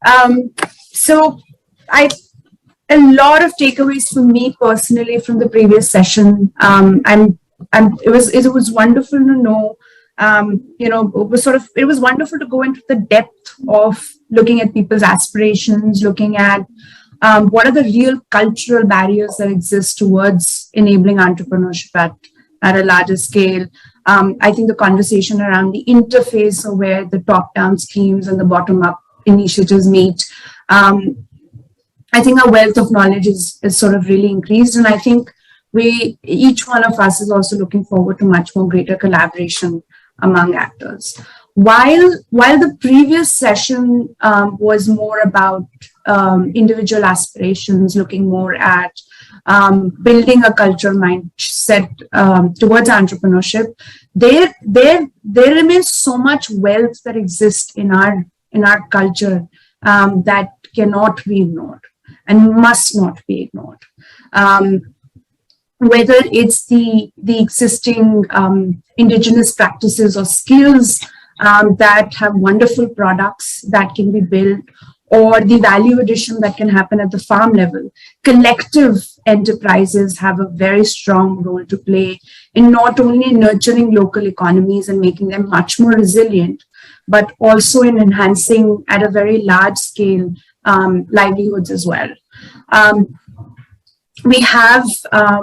So a lot of takeaways for me personally from the previous session. It was wonderful to know. It was wonderful to go into the depth of looking at people's aspirations, looking at what are the real cultural barriers that exist towards enabling entrepreneurship at a larger scale. I think the conversation around the interface of where the top-down schemes and the bottom-up initiatives meet. I think our wealth of knowledge is sort of really increased, and I think each one of us is also looking forward to much more greater collaboration among actors. While the previous session was more about individual aspirations, looking more at building a cultural mindset towards entrepreneurship, there remains so much wealth that exists in our culture that cannot be ignored and must not be ignored. Whether it's the existing indigenous practices or skills that have wonderful products that can be built, or the value addition that can happen at the farm level, collective enterprises have a very strong role to play in not only nurturing local economies and making them much more resilient, but also in enhancing at a very large scale livelihoods as well. We have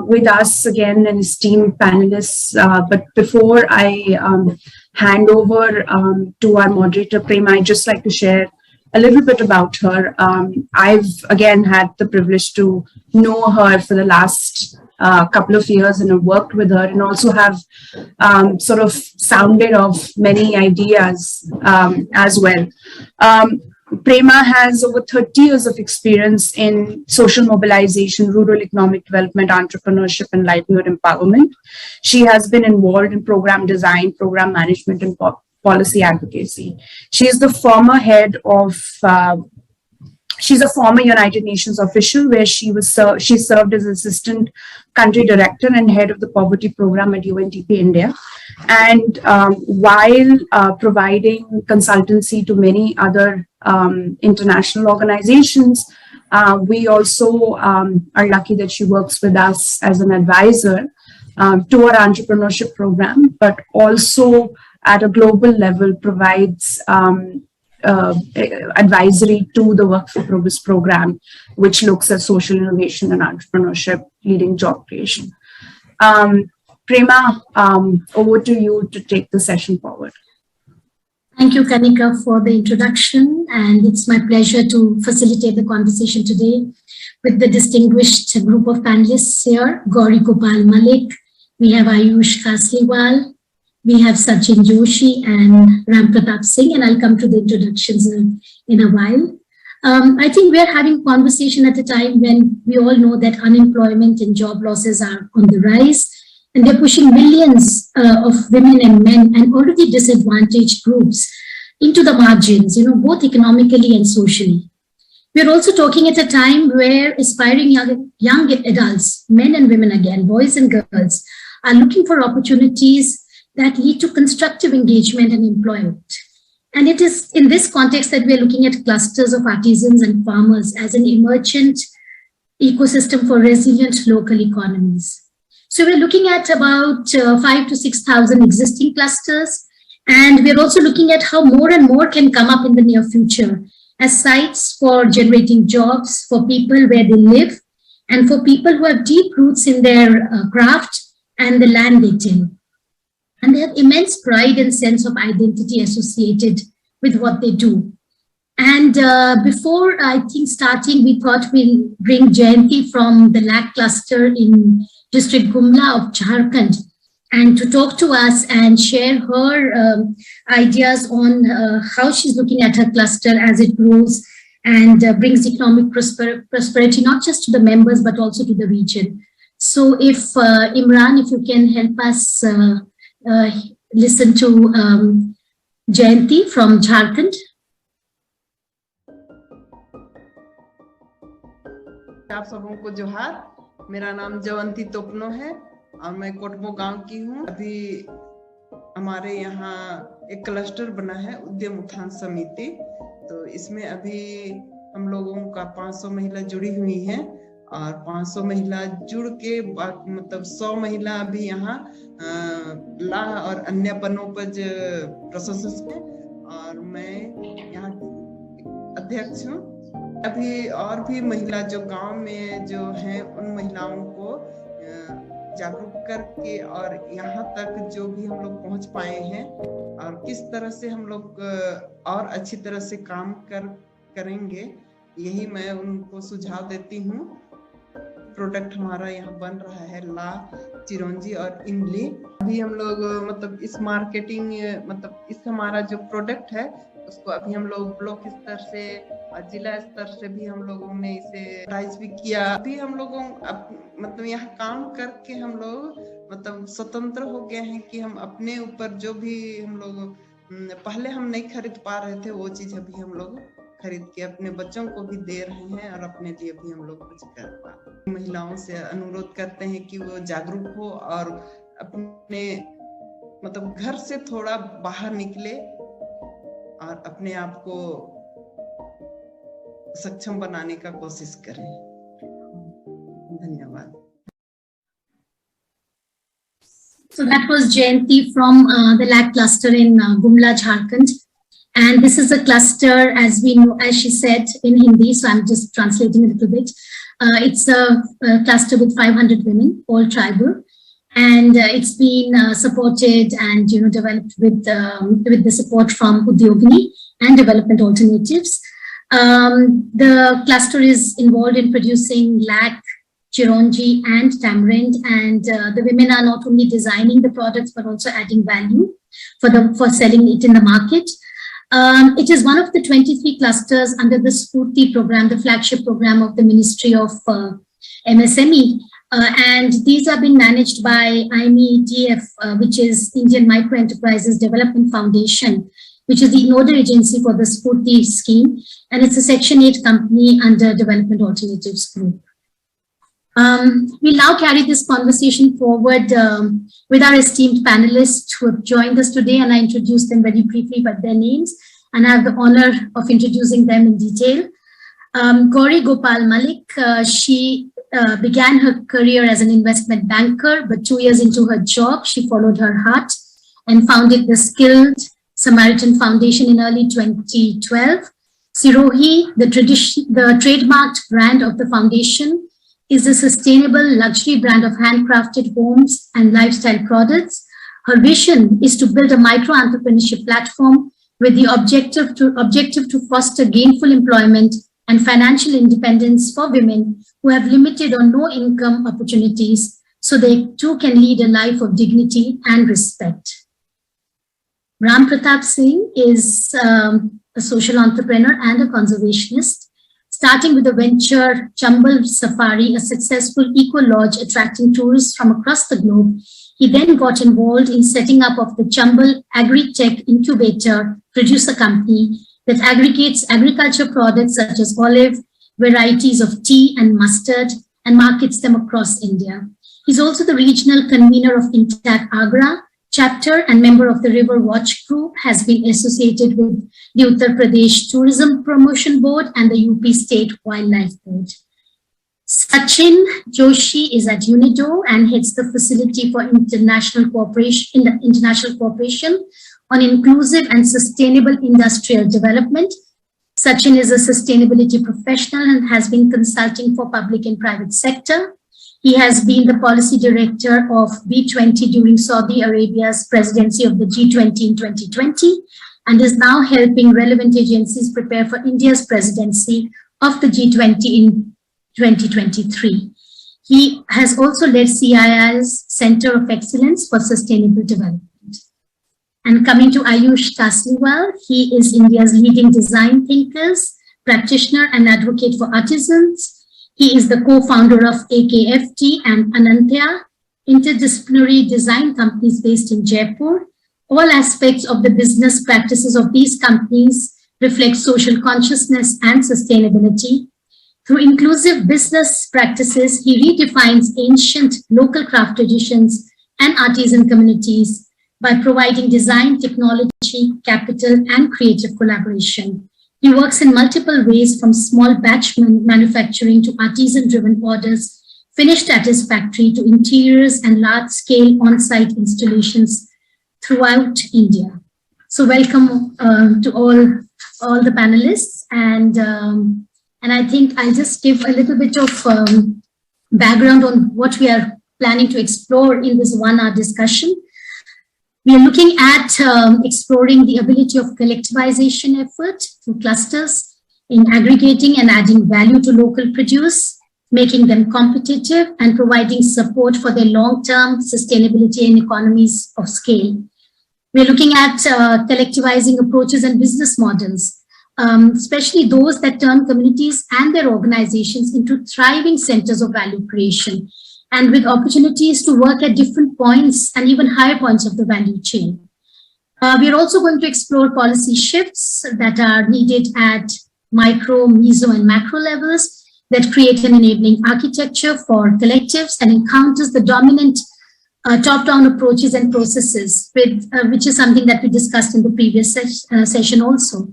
with us again an esteemed panelists, but before I hand over to our moderator, Prema, I'd just like to share a little bit about her. I've again had the privilege to know her for the last couple of years and have worked with her, and also have sort of sounded off many ideas as well. Prema has over 30 years of experience in social mobilization, rural economic development, entrepreneurship, and livelihood empowerment. She has been involved in program design, program management, and policy advocacy. She is the former head of, she's a former United Nations official where she served as assistant country director and head of the poverty program at UNDP India. And while providing consultancy to many other international organizations, we also are lucky that she works with us as an advisor to our entrepreneurship program, but also at a global level provides advisory to the Work for Progress program, which looks at social innovation and entrepreneurship leading job creation. Prema, over to you to take the session forward. Thank you, Kanika, for the introduction, and it's my pleasure to facilitate the conversation today with the distinguished group of panelists here. Gauri Gopal Malik, we have Ayush Kasliwal, we have Sachin Joshi and Ram Pratap Singh, and I'll come to the introductions in a while. I think we're having a conversation at a time when we all know that unemployment and job losses are on the rise, and they're pushing millions of women and men and already disadvantaged groups into the margins, both economically and socially. We're also talking at a time where aspiring young adults, men and women again, boys and girls, are looking for opportunities that lead to constructive engagement and employment. And it is in this context that we're looking at clusters of artisans and farmers as an emergent ecosystem for resilient local economies. So we're looking at about 5,000 to 6,000 existing clusters, and we're also looking at how more and more can come up in the near future as sites for generating jobs for people where they live and for people who have deep roots in their craft and the land they till. And they have immense pride and sense of identity associated with what they do. And before, I think, starting, we thought we'll bring Jayanti from the LAC cluster in District Gumla of Jharkhand, and to talk to us and share her ideas on how she's looking at her cluster as it grows and brings economic prosperity, not just to the members, but also to the region. So if Imran, if you can help us listen to Jayanti from Jharkhand. आप सबों को जोहार। मेरा नाम जयंती तोपनो है और मैं कोटबो गांव की हूँ। अभी हमारे यहाँ एक क्लस्टर बना है उद्यम उत्थान समिति, तो इसमें अभी हम लोगों का 500 महिला जुड़ी हुई हैं और 500 महिला जुड़ के मतलब 100 महिला अभी यहाँ ला और अन्य वनोपज प्रशंसक हैं और मैं यहाँ अध्यक्ष हूँ। अभी और भी महिला जो गांव में जो हैं उन महिलाओं को जागरूक करके और यहाँ तक जो भी हम लोग पहुँच पाए हैं और किस तरह से हम लोग और अच्छी तरह से काम करेंगे, यही मैं उनको सुझाव देती हूँ। प्रोडक्ट हमारा यहाँ बन रहा है ला, चिरौंजी और इमली। अभी हम लोग मतलब इस मार्केटिंग मतलब इस हमारा जो प्रोडक्ट है उसको अभी हम लोग ब्लॉक स्तर से और जिला स्तर से भी हम लोगों ने इसे एडवर्टाइज भी किया। अभी हम लोगों मतलब यहाँ काम करके हम लोग मतलब स्वतंत्र हो गए हैं कि हम अपने ऊपर जो भी हम लोग पहले हम नहीं खरीद पा रहे थे वो चीज अभी हम लोग खरीद के अपने बच्चों को भी दे रहे हैं और अपने लिए भी हम लोग कुछ कर पा रहे हैं। महिलाओं से अनुरोध करते हैं कि वो जागरूक हो और अपने मतलब घर से थोड़ा बाहर निकले और अपने आप को सक्षम बनाने का कोशिश करें। धन्यवाद। So that was Jayanti from the LAC cluster in Gumla, Jharkhand. And this is a cluster, as we know, as she said in Hindi, so I'm just translating a little bit. It's a cluster with 500 women, all tribal. And it's been supported and developed with the support from Udyogini and Development Alternatives. The cluster is involved in producing lac, chironji and tamarind, and the women are not only designing the products but also adding value for selling it in the market. It is one of the 23 clusters under the Spurti program, the flagship program of the Ministry of MSME. And these are being managed by IMEDF, which is Indian Micro Enterprises Development Foundation, which is the nodal agency for the Spurti scheme. And it's a Section 8 company under Development Alternatives Group. We'll now carry this conversation forward with our esteemed panelists who have joined us today, and I introduced them very briefly by their names, and I have the honor of introducing them in detail. Gauri Gopal Malik, she began her career as an investment banker, but 2 years into her job, she followed her heart and founded the Skilled Samaritan Foundation in early 2012. Sirohi, the trademarked brand of the foundation, is a sustainable luxury brand of handcrafted homes and lifestyle products. Her vision is to build a micro-entrepreneurship platform with the objective to foster gainful employment and financial independence for women who have limited or no income opportunities, so they too can lead a life of dignity and respect. Ram Pratap Singh is a social entrepreneur and a conservationist. Starting with the venture Chambal Safari, a successful eco-lodge attracting tourists from across the globe, he then got involved in setting up of the Chambal Agri-Tech Incubator Producer Company that aggregates agriculture products such as olive, varieties of tea and mustard, and markets them across India. He's also the regional convener of Intact Agra chapter and member of the River Watch Group, has been associated with the Uttar Pradesh Tourism Promotion Board and the UP State Wildlife Board. Sachin Joshi is at UNIDO and heads the Facility for International Cooperation on Inclusive and Sustainable Industrial Development. Sachin is a sustainability professional and has been consulting for public and private sector. He has been the policy director of B20 during Saudi Arabia's presidency of the G20 in 2020 and is now helping relevant agencies prepare for India's presidency of the G20 in 2023. He has also led CII's Center of Excellence for Sustainable Development. And coming to Ayush Tasliwal, he is India's leading design thinkers, practitioner and advocate for artisans. He is the co-founder of AKFT and Anantya, interdisciplinary design companies based in Jaipur. All aspects of the business practices of these companies reflect social consciousness and sustainability. Through inclusive business practices, he redefines ancient local craft traditions and artisan communities by providing design, technology, capital, and creative collaboration. He works in multiple ways, from small batch manufacturing to artisan-driven orders, finished at his factory, to interiors and large-scale on-site installations throughout India. So welcome to all the panelists, and I think I'll just give a little bit of background on what we are planning to explore in this 1-hour discussion. We are looking at exploring the ability of collectivization effort through clusters in aggregating and adding value to local produce, making them competitive and providing support for their long-term sustainability and economies of scale. We're looking at collectivizing approaches and business models, especially those that turn communities and their organizations into thriving centers of value creation, and with opportunities to work at different points and even higher points of the value chain. We're also going to explore policy shifts that are needed at micro, meso, and macro levels that create an enabling architecture for collectives and encounters the dominant top-down approaches and processes, which is something that we discussed in the previous session also.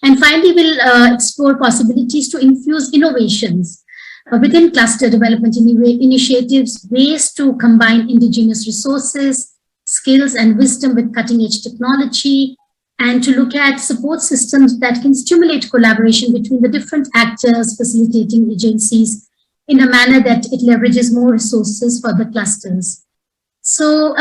And finally, we'll explore possibilities to infuse innovations within cluster development initiatives, ways to combine indigenous resources, skills, and wisdom with cutting-edge technology, and to look at support systems that can stimulate collaboration between the different actors, facilitating agencies in a manner that it leverages more resources for the clusters. So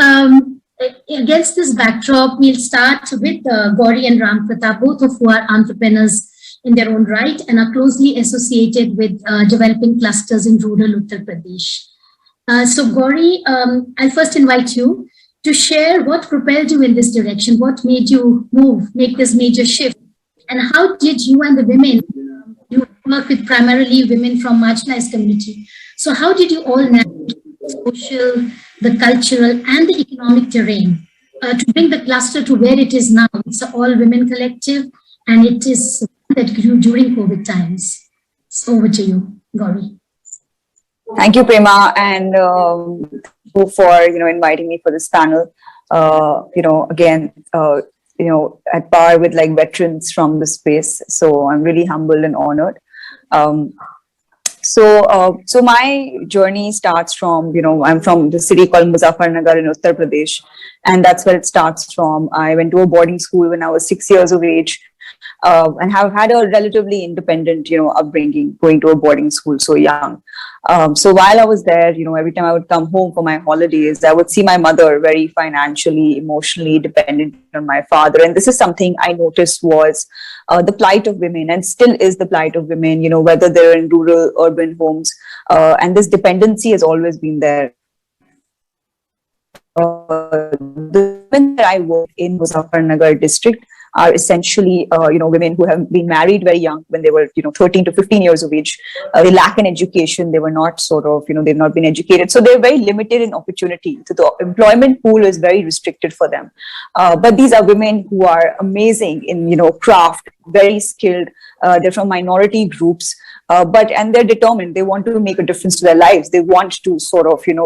against this backdrop, we'll start with Gauri and Ram Pratap, both of who are entrepreneurs in their own right and are closely associated with developing clusters in rural Uttar Pradesh. So Gauri, I'll first invite you to share what propelled you in this direction, what made you make this major shift, and how did you and the women, you work with primarily women from marginalized community, so how did you all navigate the social, the cultural, and the economic terrain to bring the cluster to where it is now? It's an all-women collective, and it is that grew during COVID times. So over to you, Gauri. Thank you, Prema, and for inviting me for this panel. Again, at par with like veterans from the space. So I'm really humbled and honored. So my journey starts from, I'm from the city called Muzaffarnagar in Uttar Pradesh, and that's where it starts from. I went to a boarding school when I was 6 years of age. And have had a relatively independent, upbringing, going to a boarding school so young. So while I was there, every time I would come home for my holidays, I would see my mother very financially, emotionally dependent on my father. And this is something I noticed was the plight of women, and still is the plight of women, whether they're in rural, urban homes. And this dependency has always been there. The women that I work in Muzaffarnagar district are essentially, women who have been married very young when they were, 13 to 15 years of age. They lack an education. They were not they've not been educated. So they're very limited in opportunity. So the employment pool is very restricted for them. But these are women who are amazing in, craft, very skilled. They're from minority groups. And they're determined. They want to make a difference to their lives. They want to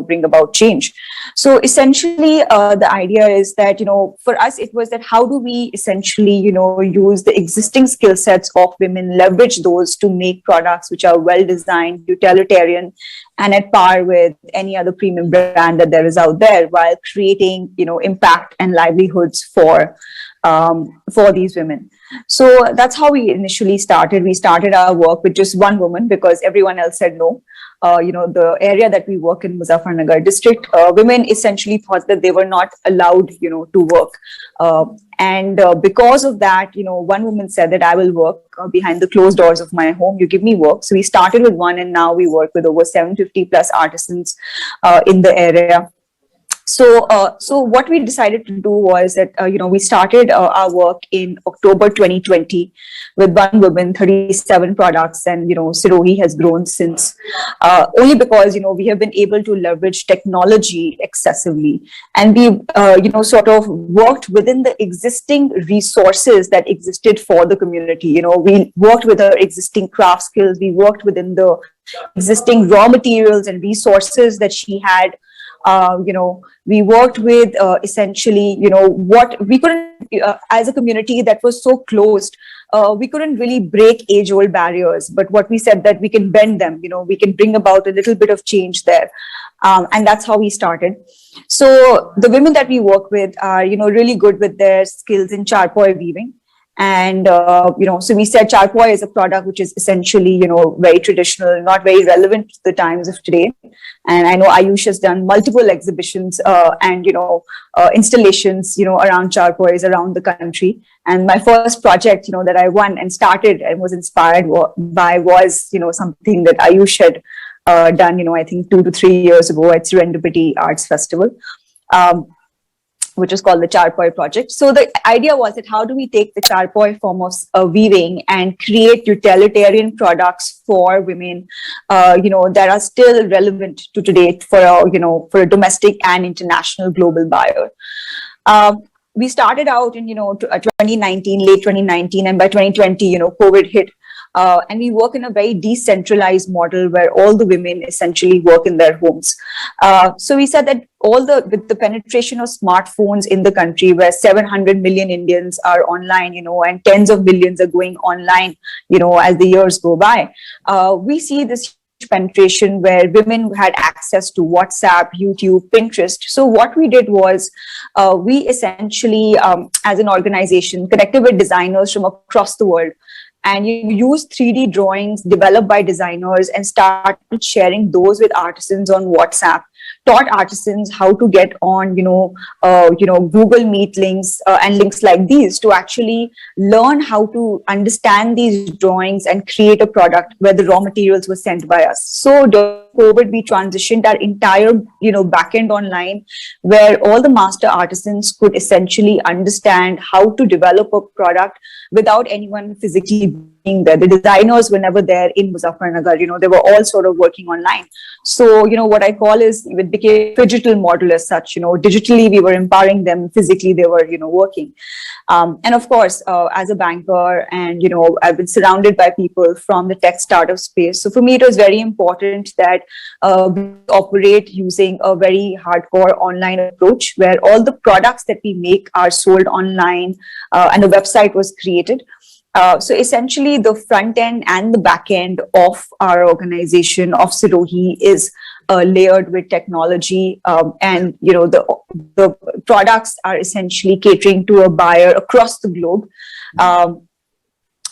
bring about change. So essentially, the idea is that, for us, it was that how do we essentially, use the existing skill sets of women, leverage those to make products which are well designed, utilitarian, and at par with any other premium brand that there is out there, while creating, impact and livelihoods for these women. So that's how we initially started. We started our work with just one woman because everyone else said no. The area that we work in, Muzaffarnagar district, women essentially thought that they were not allowed, to work. Because of that, one woman said that I will work behind the closed doors of my home. You give me work. So we started with one, and now we work with over 750 plus artisans in the area. So what we decided to do was that, we started our work in October 2020 with one woman, 37 products, and, Sirohi has grown since, only because, we have been able to leverage technology excessively. And we, sort of worked within the existing resources that existed for the community. We worked with our existing craft skills. We worked within the existing raw materials and resources that she had. We worked with essentially, what we couldn't, as a community that was so closed, we couldn't really break age-old barriers. But what we said that we can bend them, we can bring about a little bit of change there. And that's how we started. So the women that we work with are, really good with their skills in charpoy weaving. And, so we said charpoy is a product which is essentially, very traditional, not very relevant to the times of today. And I know Ayush has done multiple exhibitions and, installations, around charpoys around the country. And my first project, that I won and started and was inspired by was, something that Ayush had done, I think 2 to 3 years ago at Serendipity Arts Festival. Which is called the Charpoy Project. So the idea was that how do we take the Charpoy form of weaving and create utilitarian products for women, that are still relevant to today for a domestic and international global buyer. We started out in, 2019, late 2019, and by 2020, COVID hit. And we work in a very decentralized model where all the women essentially work in their homes. So we said that with the penetration of smartphones in the country, where 700 million Indians are online, and tens of millions are going online, as the years go by, we see this penetration where women had access to WhatsApp, YouTube, Pinterest. So what we did was we essentially, as an organization, connected with designers from across the world. And you use 3D drawings developed by designers and started sharing those with artisans on WhatsApp, taught artisans how to get on, Google Meet links and links like these to actually learn how to understand these drawings and create a product where the raw materials were sent by us. So during COVID, we transitioned our entire, backend online, where all the master artisans could essentially understand how to develop a product without anyone physically being there. The designers were never there in Muzaffarnagar, they were all sort of working online. So, what I call is, it became a digital model as such, digitally we were empowering them, physically they were, working. And of course, as a banker and, I've been surrounded by people from the tech startup space. So for me, it was very important that we operate using a very hardcore online approach where all the products that we make are sold online and a website was created. So essentially, the front end and the back end of our organization of Sirohi is layered with technology, and the products are essentially catering to a buyer across the globe.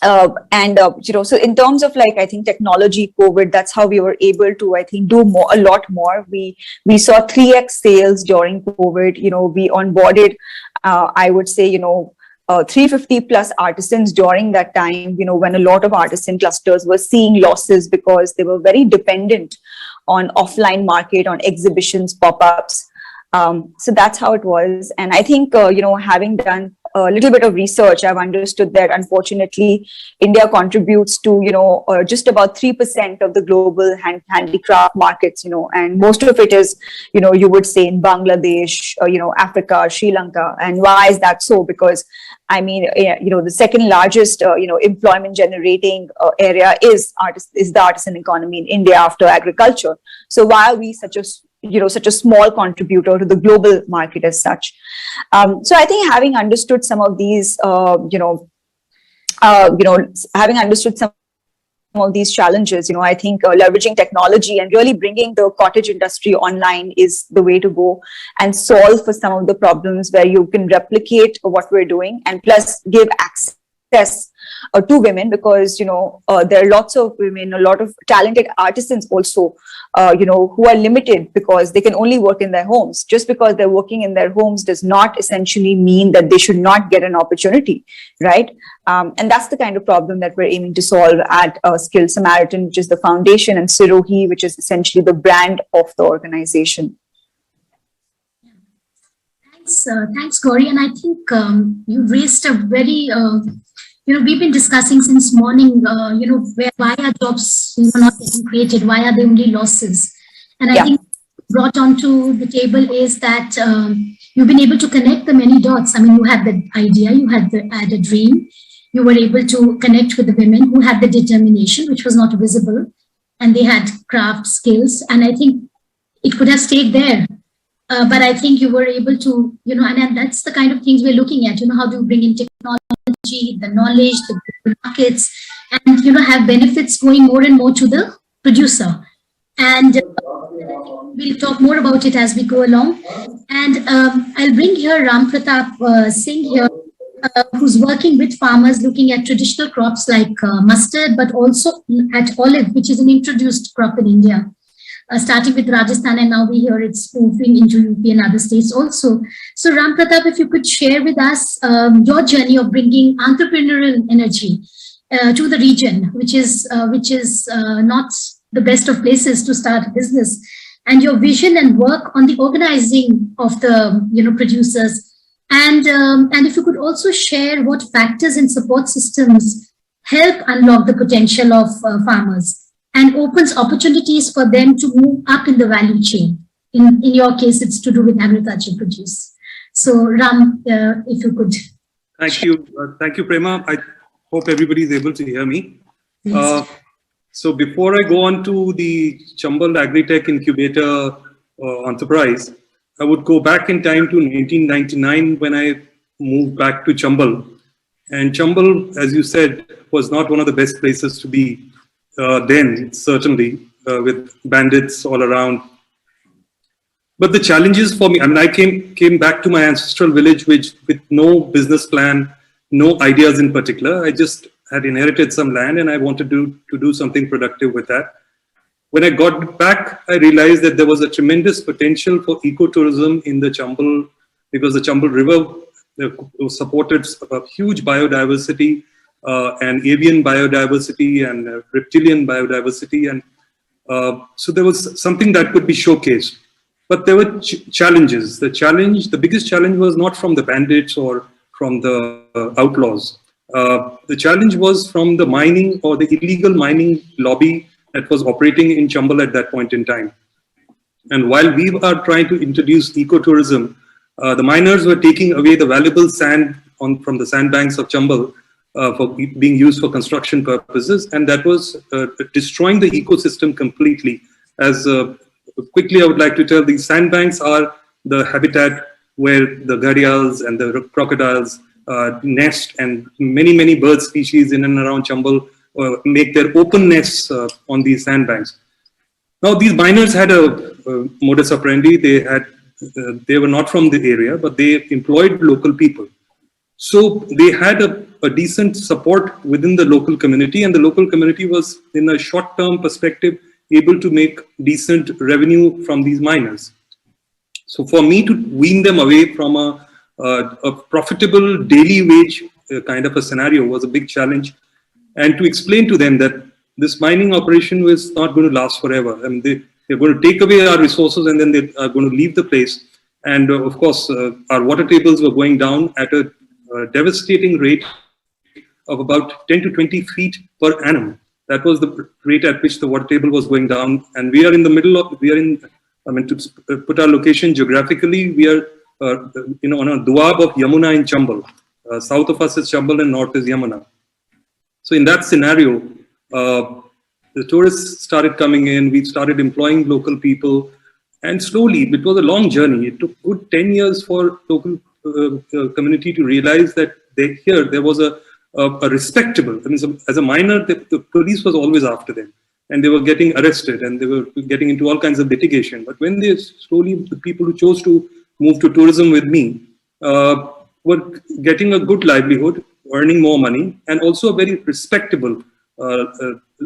So in terms of I think technology, COVID, that's how we were able to, I think, do a lot more. We saw 3x sales during COVID. We onboarded, I would say, 350 plus artisans during that time, when a lot of artisan clusters were seeing losses because they were very dependent on offline market, on exhibitions, pop-ups. So that's how it was. And I think, having done a little bit of research, I've understood that unfortunately, India contributes to, just about 3% of the global handicraft markets, and most of it is, you would say in Bangladesh, Africa, Sri Lanka. And why is that so? Because the second largest, employment generating area is the artisan economy in India after agriculture. So why are we such a small contributor to the global market as such? So I think having understood some of these, having understood some of these challenges, I think leveraging technology and really bringing the cottage industry online is the way to go and solve for some of the problems where you can replicate what we're doing and plus give access to women, because there are lots of women, a lot of talented artisans also, who are limited because they can only work in their homes. Just because they're working in their homes does not essentially mean that they should not get an opportunity, right? And that's the kind of problem that we're aiming to solve at Skilled Samaritan, which is the foundation, and Sirohi, which is essentially the brand of the organization. Thanks, Gauri. And I think you raised a very we've been discussing since morning, why are jobs not getting created? Why are there only losses? And I think brought onto the table is that you've been able to connect the many dots. You had the idea, you had the dream, you were able to connect with the women who had the determination, which was not visible, and they had craft skills. And I think it could have stayed there. But I think you were able to, and that's the kind of things we're looking at, how do you bring in technology, the knowledge, the markets, and, have benefits going more and more to the producer. And we'll talk more about it as we go along. And I'll bring here Ram Pratap Singh here, who's working with farmers looking at traditional crops like mustard, but also at olive, which is an introduced crop in India. Starting with Rajasthan, and now we hear it's moving into UP and other states also. So Ram Pratap, if you could share with us your journey of bringing entrepreneurial energy to the region, which is not the best of places to start a business, and your vision and work on the organizing of the producers, and if you could also share what factors and support systems help unlock the potential of farmers and opens opportunities for them to move up in the value chain. In your case, it's to do with agriculture produce. So Ram, if you could. Thank you, Prema. I hope everybody is able to hear me. Yes. So before I go on to the Chambal Agritech Incubator enterprise, I would go back in time to 1999 when I moved back to Chambal. And Chambal, as you said, was not one of the best places to be then, certainly, with bandits all around. But the challenges for me, I came back to my ancestral village with no business plan, no ideas in particular. I just had inherited some land and I wanted to do something productive with that. When I got back, I realized that there was a tremendous potential for ecotourism in the Chambal, because the Chambal River supported a huge biodiversity, and avian biodiversity and reptilian biodiversity. And so there was something that could be showcased. But there were challenges. The biggest challenge was not from the bandits or from the outlaws. The challenge was from the mining or the illegal mining lobby that was operating in Chambal at that point in time. And while we are trying to introduce ecotourism, the miners were taking away the valuable sand from the sandbanks of Chambal for being used for construction purposes, and that was destroying the ecosystem completely. As quickly I would like to tell, these sandbanks are the habitat where the gharials and the crocodiles nest, and many bird species in and around Chambal make their open nests on these sandbanks. Now these miners had a modus operandi. They were not from the area, but they employed local people. So they had a decent support within the local community, and the local community was, in a short-term perspective, able to make decent revenue from these miners. So for me to wean them away from a profitable daily wage kind of a scenario was a big challenge, and to explain to them that this mining operation was not going to last forever. I mean, they're going to take away our resources and then they are going to leave the place. And of course, our water tables were going down at a devastating rate of about 10 to 20 feet per annum. That was the rate at which the water table was going down. And we are in the middle of, to put our location geographically, we are on a duab of Yamuna in Chambal. South of us is Chambal and north is Yamuna. So in that scenario, the tourists started coming in, we started employing local people, and slowly, it was a long journey. It took good 10 years for local community to realize that there was a respectable, as a miner, the police was always after them, and they were getting arrested and they were getting into all kinds of litigation. But when they slowly, the people who chose to move to tourism with me were getting a good livelihood, earning more money, and also a very respectable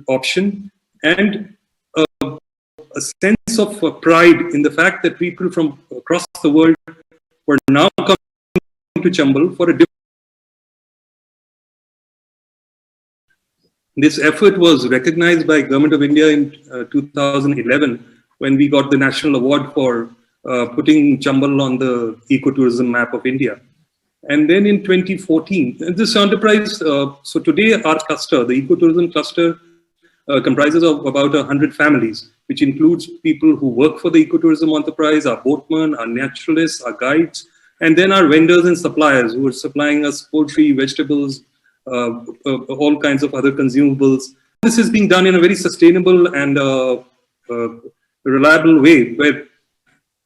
option, and a sense of pride in the fact that people from across the world were now coming to Chambal for a different. This effort was recognized by Government of India in 2011 when we got the National Award for putting Chambal on the ecotourism map of India. And then in 2014, this enterprise, so today our cluster, the ecotourism cluster, comprises of about 100 families, which includes people who work for the ecotourism enterprise, our boatmen, our naturalists, our guides, and then our vendors and suppliers who are supplying us poultry, vegetables, all kinds of other consumables. This is being done in a very sustainable and reliable way, where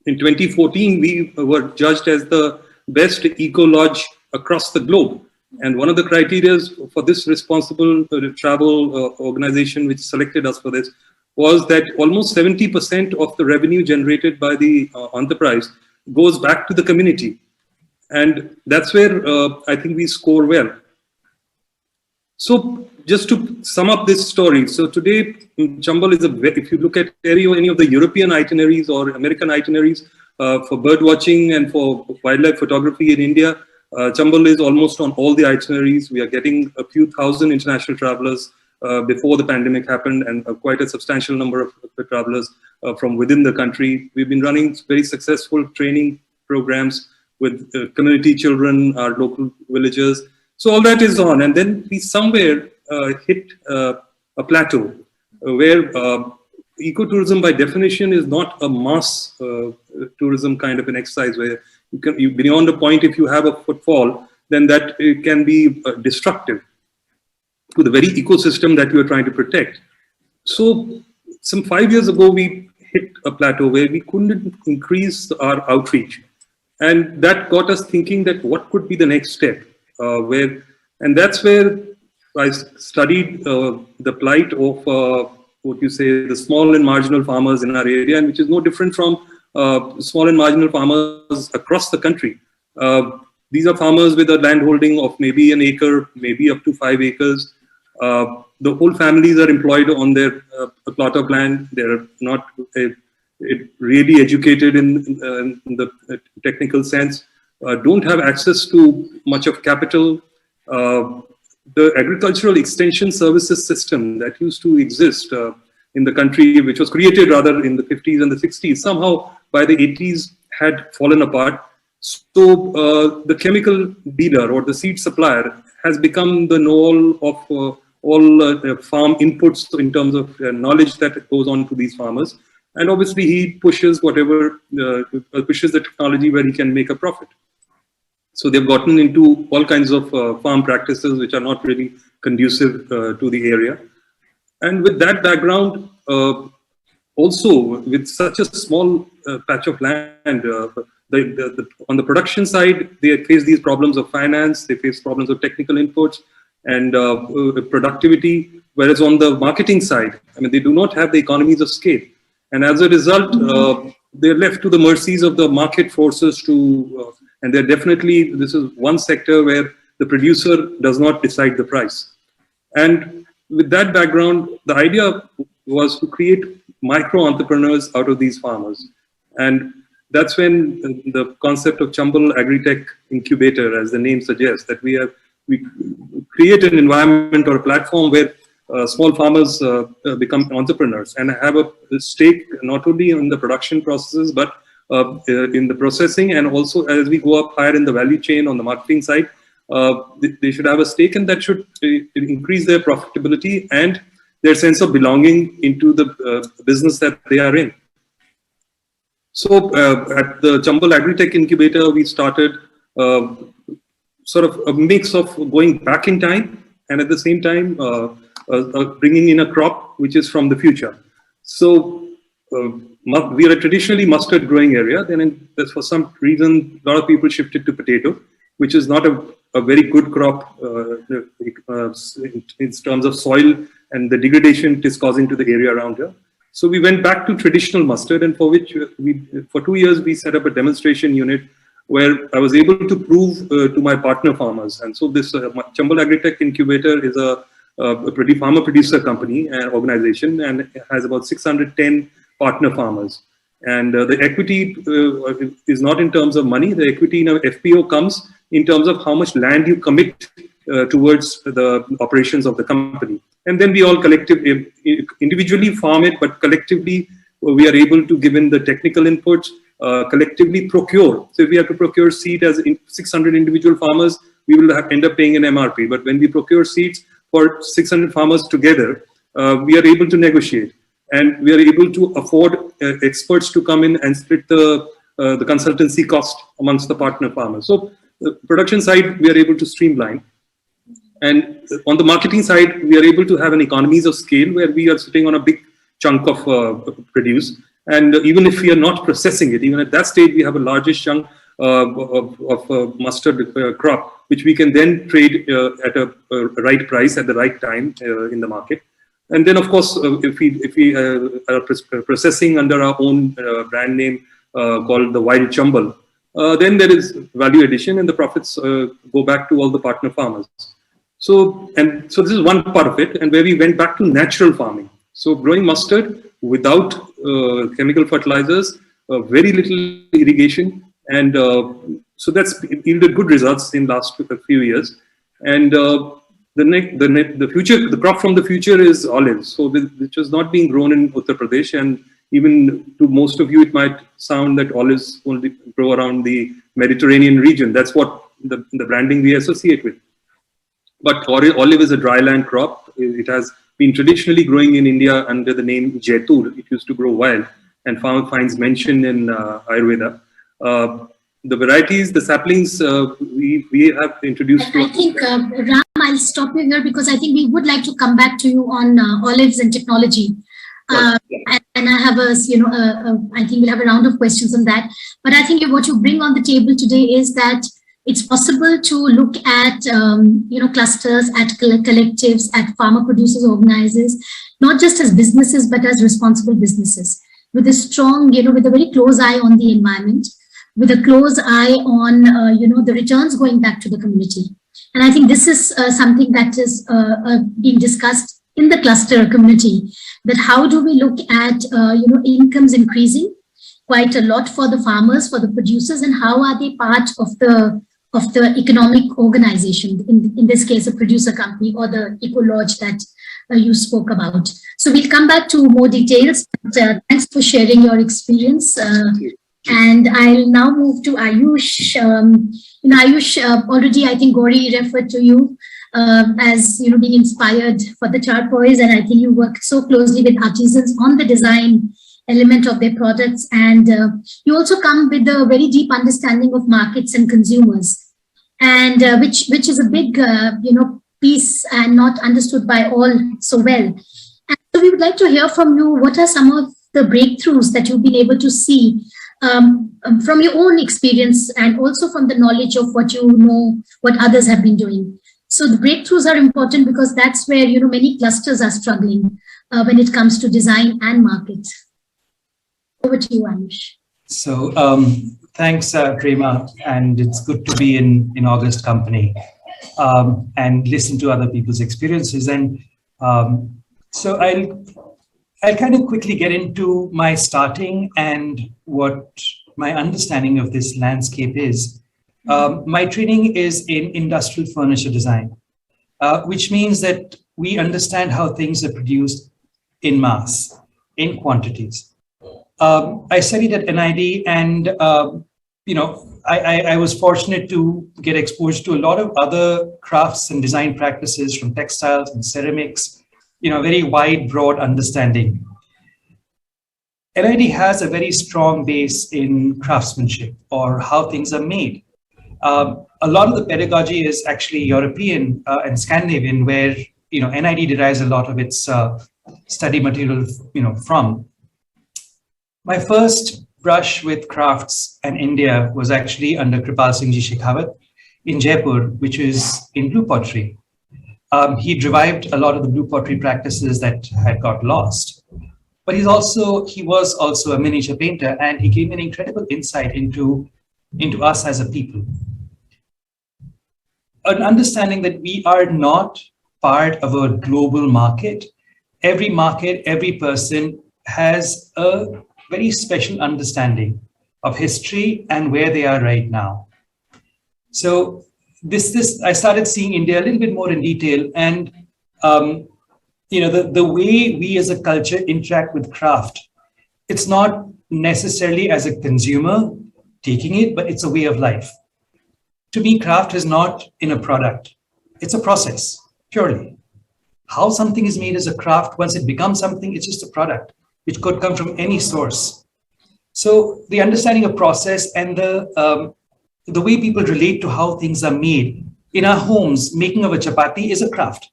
In 2014, we were judged as the best eco-lodge across the globe. And one of the criteria for this responsible travel organization, which selected us for this, was that almost 70% of the revenue generated by the enterprise goes back to the community. And that's where I think we score well. So just to sum up this story, so today Chambal is if you look at any of the European itineraries or American itineraries for bird watching and for wildlife photography in India, Chambal is almost on all the itineraries. We are getting a few thousand international travelers before the pandemic happened, and quite a substantial number of travelers from within the country. We've been running very successful training programs with community children, our local villagers. So all that is on, and then we somewhere hit a plateau where ecotourism by definition is not a mass tourism kind of an exercise where you beyond a point, if you have a footfall, then that can be destructive to the very ecosystem that you are trying to protect. So some 5 years ago, we hit a plateau where we couldn't increase our outreach. And that got us thinking that what could be the next step? And that's where I studied the plight of the small and marginal farmers in our area, and which is no different from small and marginal farmers across the country. These are farmers with a land holding of maybe an acre, maybe up to 5 acres. The whole families are employed on their plot of land. They're not really educated in the technical sense, don't have access to much of capital. The agricultural extension services system that used to exist in the country, which was created rather in the 50s and the 60s, somehow by the 80s had fallen apart. So the chemical dealer or the seed supplier has become the know-all of all farm inputs in terms of knowledge that goes on to these farmers. And obviously he pushes whatever, pushes the technology where he can make a profit. So they've gotten into all kinds of farm practices which are not really conducive to the area. And with that background, also with such a small patch of land, on the production side, they face these problems of finance, they face problems of technical inputs and productivity. Whereas on the marketing side, I mean, they do not have the economies of scale. And as a result, they're left to the mercies of the market forces to, and they're definitely, this is one sector where the producer does not decide the price. And with that background, the idea was to create micro entrepreneurs out of these farmers. And that's when the concept of Chambal Agritech Incubator, as the name suggests, that we create an environment or a platform where small farmers become entrepreneurs and have a stake not only in the production processes, but in the processing, and also as we go up higher in the value chain on the marketing side, they should have a stake, and that should increase their profitability and their sense of belonging into the business that they are in. So at the Chambal Agritech Incubator, we started sort of a mix of going back in time and at the same time bringing in a crop which is from the future. So we are a traditionally mustard growing area. Then for some reason, a lot of people shifted to potato, which is not a very good crop in terms of soil and the degradation it is causing to the area around here. So we went back to traditional mustard, and for which for 2 years we set up a demonstration unit where I was able to prove to my partner farmers. And so this Chambal Agritech Incubator is a farmer producer company and organization, and it has about 610 partner farmers. And the equity is not in terms of money. The equity in a FPO comes in terms of how much land you commit towards the operations of the company. And then we all collectively, individually farm it, but collectively we are able to, given the technical inputs, collectively procure. So if we have to procure seed as 600 individual farmers, we will end up paying an MRP. But when we procure seeds for 600 farmers together, we are able to negotiate. And we are able to afford experts to come in and split the consultancy cost amongst the partner farmers. So the production side, we are able to streamline. And on the marketing side, we are able to have an economies of scale where we are sitting on a big chunk of produce. And even if we are not processing it, even at that stage, we have a largest chunk of mustard crop, which we can then trade at a right price at the right time in the market. And then, of course, if we are processing under our own brand name called the Wild Chambal, then there is value addition, and the profits go back to all the partner farmers. So this is one part of it, and where we went back to natural farming. So growing mustard without chemical fertilizers, very little irrigation, and so that's yielded good results in last few years. And the crop from the future is olives, so which was not being grown in Uttar Pradesh, and even to most of you, it might sound that olives only grow around the Mediterranean region. That's what the branding we associate with. But olive is a dryland crop. It has been traditionally growing in India under the name Jaitur. It used to grow wild and finds mention in Ayurveda. The varieties, the saplings, we have introduced. I think, Ram, I'll stop you here because I think we would like to come back to you on olives and technology. And I have I think we'll have a round of questions on that. But I think what you bring on the table today is that it's possible to look at, clusters, at collectives, at farmer producers, organizers, not just as businesses, but as responsible businesses with a strong, with a very close eye on the environment, with a close eye on, the returns going back to the community. And I think this is something that is being discussed in the cluster community, that how do we look at, incomes increasing quite a lot for the farmers, for the producers, and how are they part of the economic organization, in this case, a producer company or the eco-lodge that you spoke about. So we'll come back to more details, but thanks for sharing your experience. And I'll now move to Ayush. Ayush, already I think Gauri referred to you as being inspired for the turquoise, and I think you work so closely with artisans on the design element of their products, and you also come with a very deep understanding of markets and consumers, and which is a big piece and not understood by all so well. And so we would like to hear from you, what are some of the breakthroughs that you've been able to see from your own experience, and also from the knowledge of what what others have been doing. So the breakthroughs are important because that's where many clusters are struggling when it comes to design and market. Over to you, Ayush. So thanks, Prema, and it's good to be in August company and listen to other people's experiences. And so I'll kind of quickly get into my starting and what my understanding of this landscape is. My training is in industrial furniture design, which means that we understand how things are produced in mass, in quantities. I studied at NID, and I was fortunate to get exposed to a lot of other crafts and design practices, from textiles and ceramics, very wide, broad understanding. NID has a very strong base in craftsmanship, or how things are made. A lot of the pedagogy is actually European and Scandinavian, where NID derives a lot of its study material from. My first brush with crafts and India was actually under Kripal Singh Ji Shekhawat in Jaipur, which is in blue pottery. He revived a lot of the blue pottery practices that had got lost. But he was also a miniature painter, and he gave an incredible insight into us as a people. An understanding that we are not part of a global market. Every market, every person has a very special understanding of history and where they are right now. So I started seeing India a little bit more in detail, and the way we as a culture interact with craft, it's not necessarily as a consumer taking it, but it's a way of life. To me, craft is not in a product. It's a process, purely. How something is made as a craft, once it becomes something, it's just a product, which could come from any source. So the understanding of process and the way people relate to how things are made. In our homes, making of a chapati is a craft.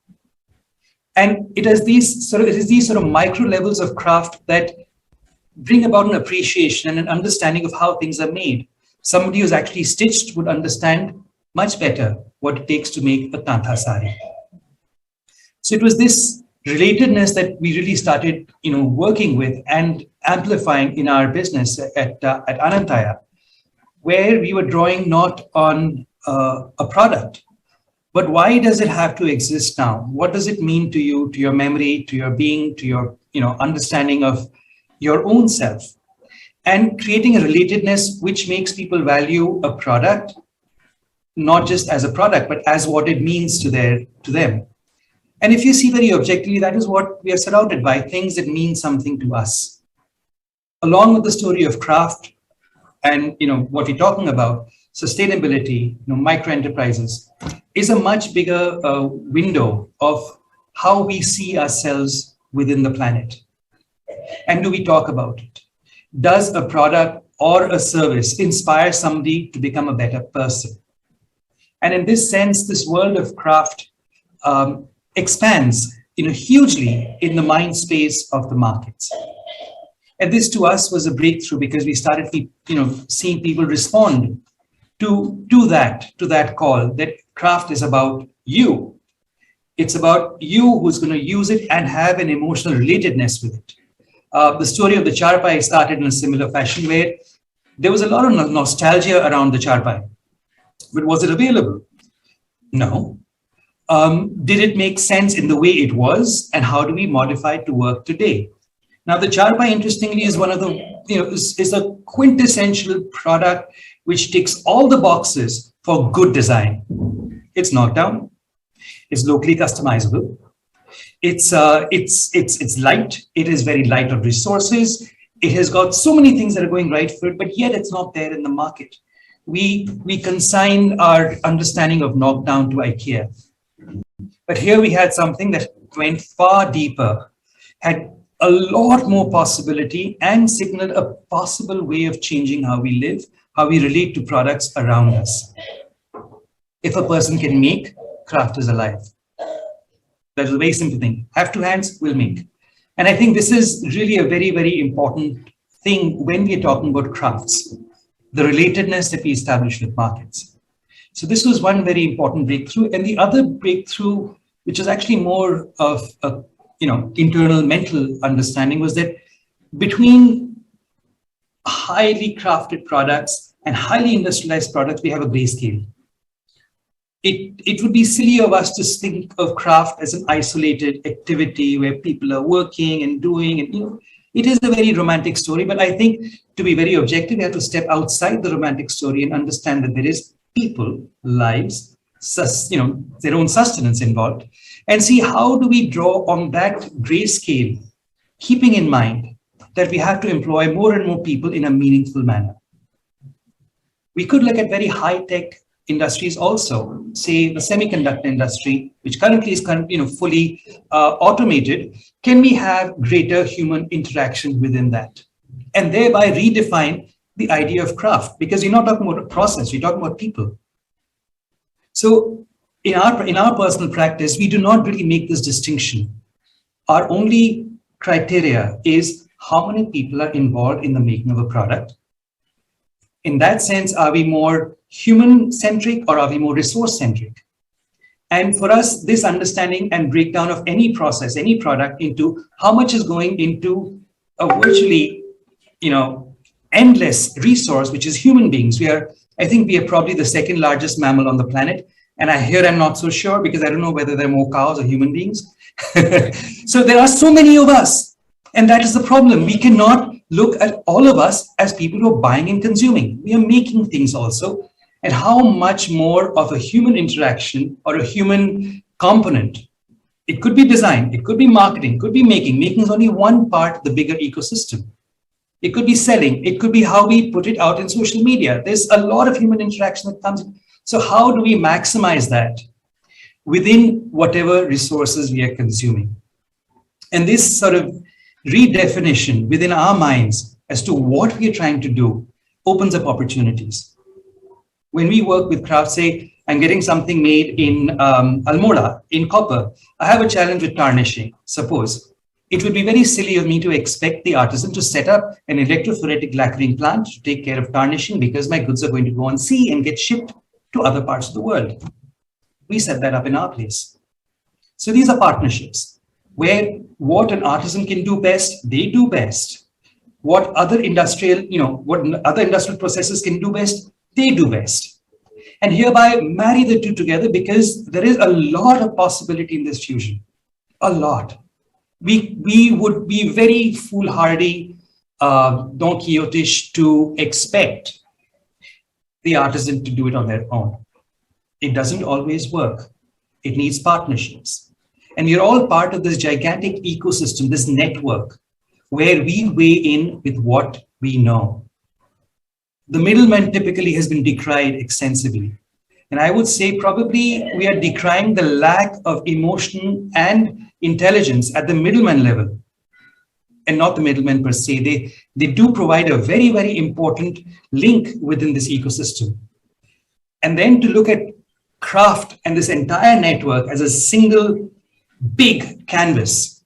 And it is these sort of micro levels of craft that bring about an appreciation and an understanding of how things are made. Somebody who's actually stitched would understand much better what it takes to make a tantha sari. So it was this relatedness that we really started, working with and amplifying in our business at Anantaya, where we were drawing not on a product, but why does it have to exist now? What does it mean to you, to your memory, to your being, to your understanding of your own self? And creating a relatedness which makes people value a product, not just as a product, but as what it means to them. And if you see very objectively, that is what we are surrounded by, things that mean something to us. Along with the story of craft and what we're talking about, sustainability, micro enterprises, is a much bigger window of how we see ourselves within the planet. And do we talk about it? Does a product or a service inspire somebody to become a better person? And in this sense, this world of craft expands hugely in the mind space of the markets. And this to us was a breakthrough because we started seeing people respond to that call, that craft is about you. It's about you who's going to use it and have an emotional relatedness with it. The story of the charpai started in a similar fashion where there was a lot of nostalgia around the charpai. But was it available? No. Did it make sense in the way it was? And how do we modify it to work today? Now, the charpai, interestingly, is one of the, is a quintessential product which ticks all the boxes for good design. It's knockdown. It's locally customizable. It's light. It is very light on resources. It has got so many things that are going right for it, but yet it's not there in the market. We consign our understanding of knockdown to IKEA. But here we had something that went far deeper, had a lot more possibility and signaled a possible way of changing how we live, how we relate to products around us. If a person can make, craft is alive. That's a very simple thing. Have two hands, we'll make. And I think this is really a very, very important thing when we're talking about crafts, the relatedness that we establish with markets. So this was one very important breakthrough. And the other breakthrough, which is actually more of a internal mental understanding, was that between highly crafted products and highly industrialized products, we have a grayscale. It would be silly of us to think of craft as an isolated activity where people are working and doing, and it is a very romantic story. But I think to be very objective, we have to step outside the romantic story and understand that there is people, lives, their own sustenance involved, and see how do we draw on that grayscale, keeping in mind that we have to employ more and more people in a meaningful manner. We could look at very high-tech industries also, say the semiconductor industry, which currently is fully automated. Can we have greater human interaction within that? And thereby redefine the idea of craft, because we're not talking about a process, we're talking about people. So in our personal practice, we do not really make this distinction. Our only criteria is how many people are involved in the making of a product. In that sense, are we more human-centric or are we more resource-centric? And for us, this understanding and breakdown of any process, any product into how much is going into a virtually, endless resource, which is human beings. I think we are probably the second largest mammal on the planet. And I'm not so sure because I don't know whether there are more cows or human beings. So there are so many of us. And that is the problem. We cannot look at all of us as people who are buying and consuming. We are making things also. And how much more of a human interaction or a human component. It could be design, it could be marketing, it could be making. Making is only one part of the bigger ecosystem. It could be selling. It could be how we put it out in social media. There's a lot of human interaction that comes. So how do we maximize that within whatever resources we are consuming? And this sort of redefinition within our minds as to what we are trying to do opens up opportunities. When we work with craft, say, I'm getting something made in Almora, in copper. I have a challenge with tarnishing, suppose. it would be very silly of me to expect the artisan to set up an electrophoretic lacquering plant to take care of tarnishing because my goods are going to go on sea and get shipped to other parts of the world. We set that up in our place. So these are partnerships where what an artisan can do best, they do best. What other industrial, what other industrial processes can do best, they do best. And hereby marry the two together because there is a lot of possibility in this fusion, a lot. We would be very foolhardy, Don Quixote-ish to expect the artisan to do it on their own. It doesn't always work. It needs partnerships. And we're all part of this gigantic ecosystem, this network, where we weigh in with what we know. The middleman typically has been decried extensively. And I would say probably we are decrying the lack of emotion and intelligence at the middleman level, and not the middlemen per se. They do provide a very, very important link within this ecosystem. And then to look at craft and this entire network as a single big canvas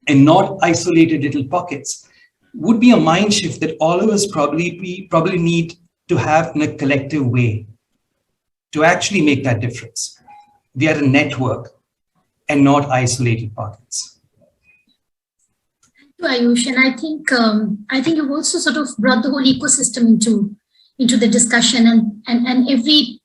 and not isolated little pockets would be a mind shift that all of us probably need to have in a collective way to actually make that difference. We are a network and not isolated pockets. Thank you, Ayush. And I think you've also sort of brought the whole ecosystem into the discussion, and every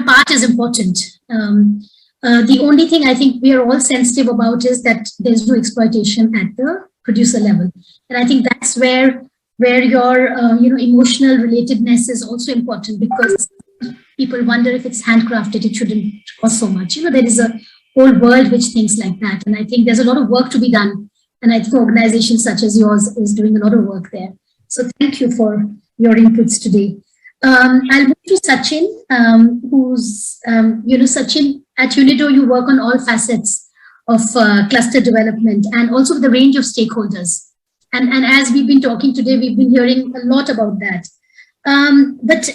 part is important. The only thing I think we are all sensitive about is that there's no exploitation at the producer level, and I think that's where your emotional relatedness is also important, because people wonder if it's handcrafted, it shouldn't cost so much. There is a whole world which thinks like that, and I think there's a lot of work to be done, and I think organizations such as yours is doing a lot of work there. So thank you for your inputs today. I'll move to Sachin, who's, Sachin, at UNIDO, you work on all facets of cluster development and also the range of stakeholders. And as we've been talking today, we've been hearing a lot about that. But,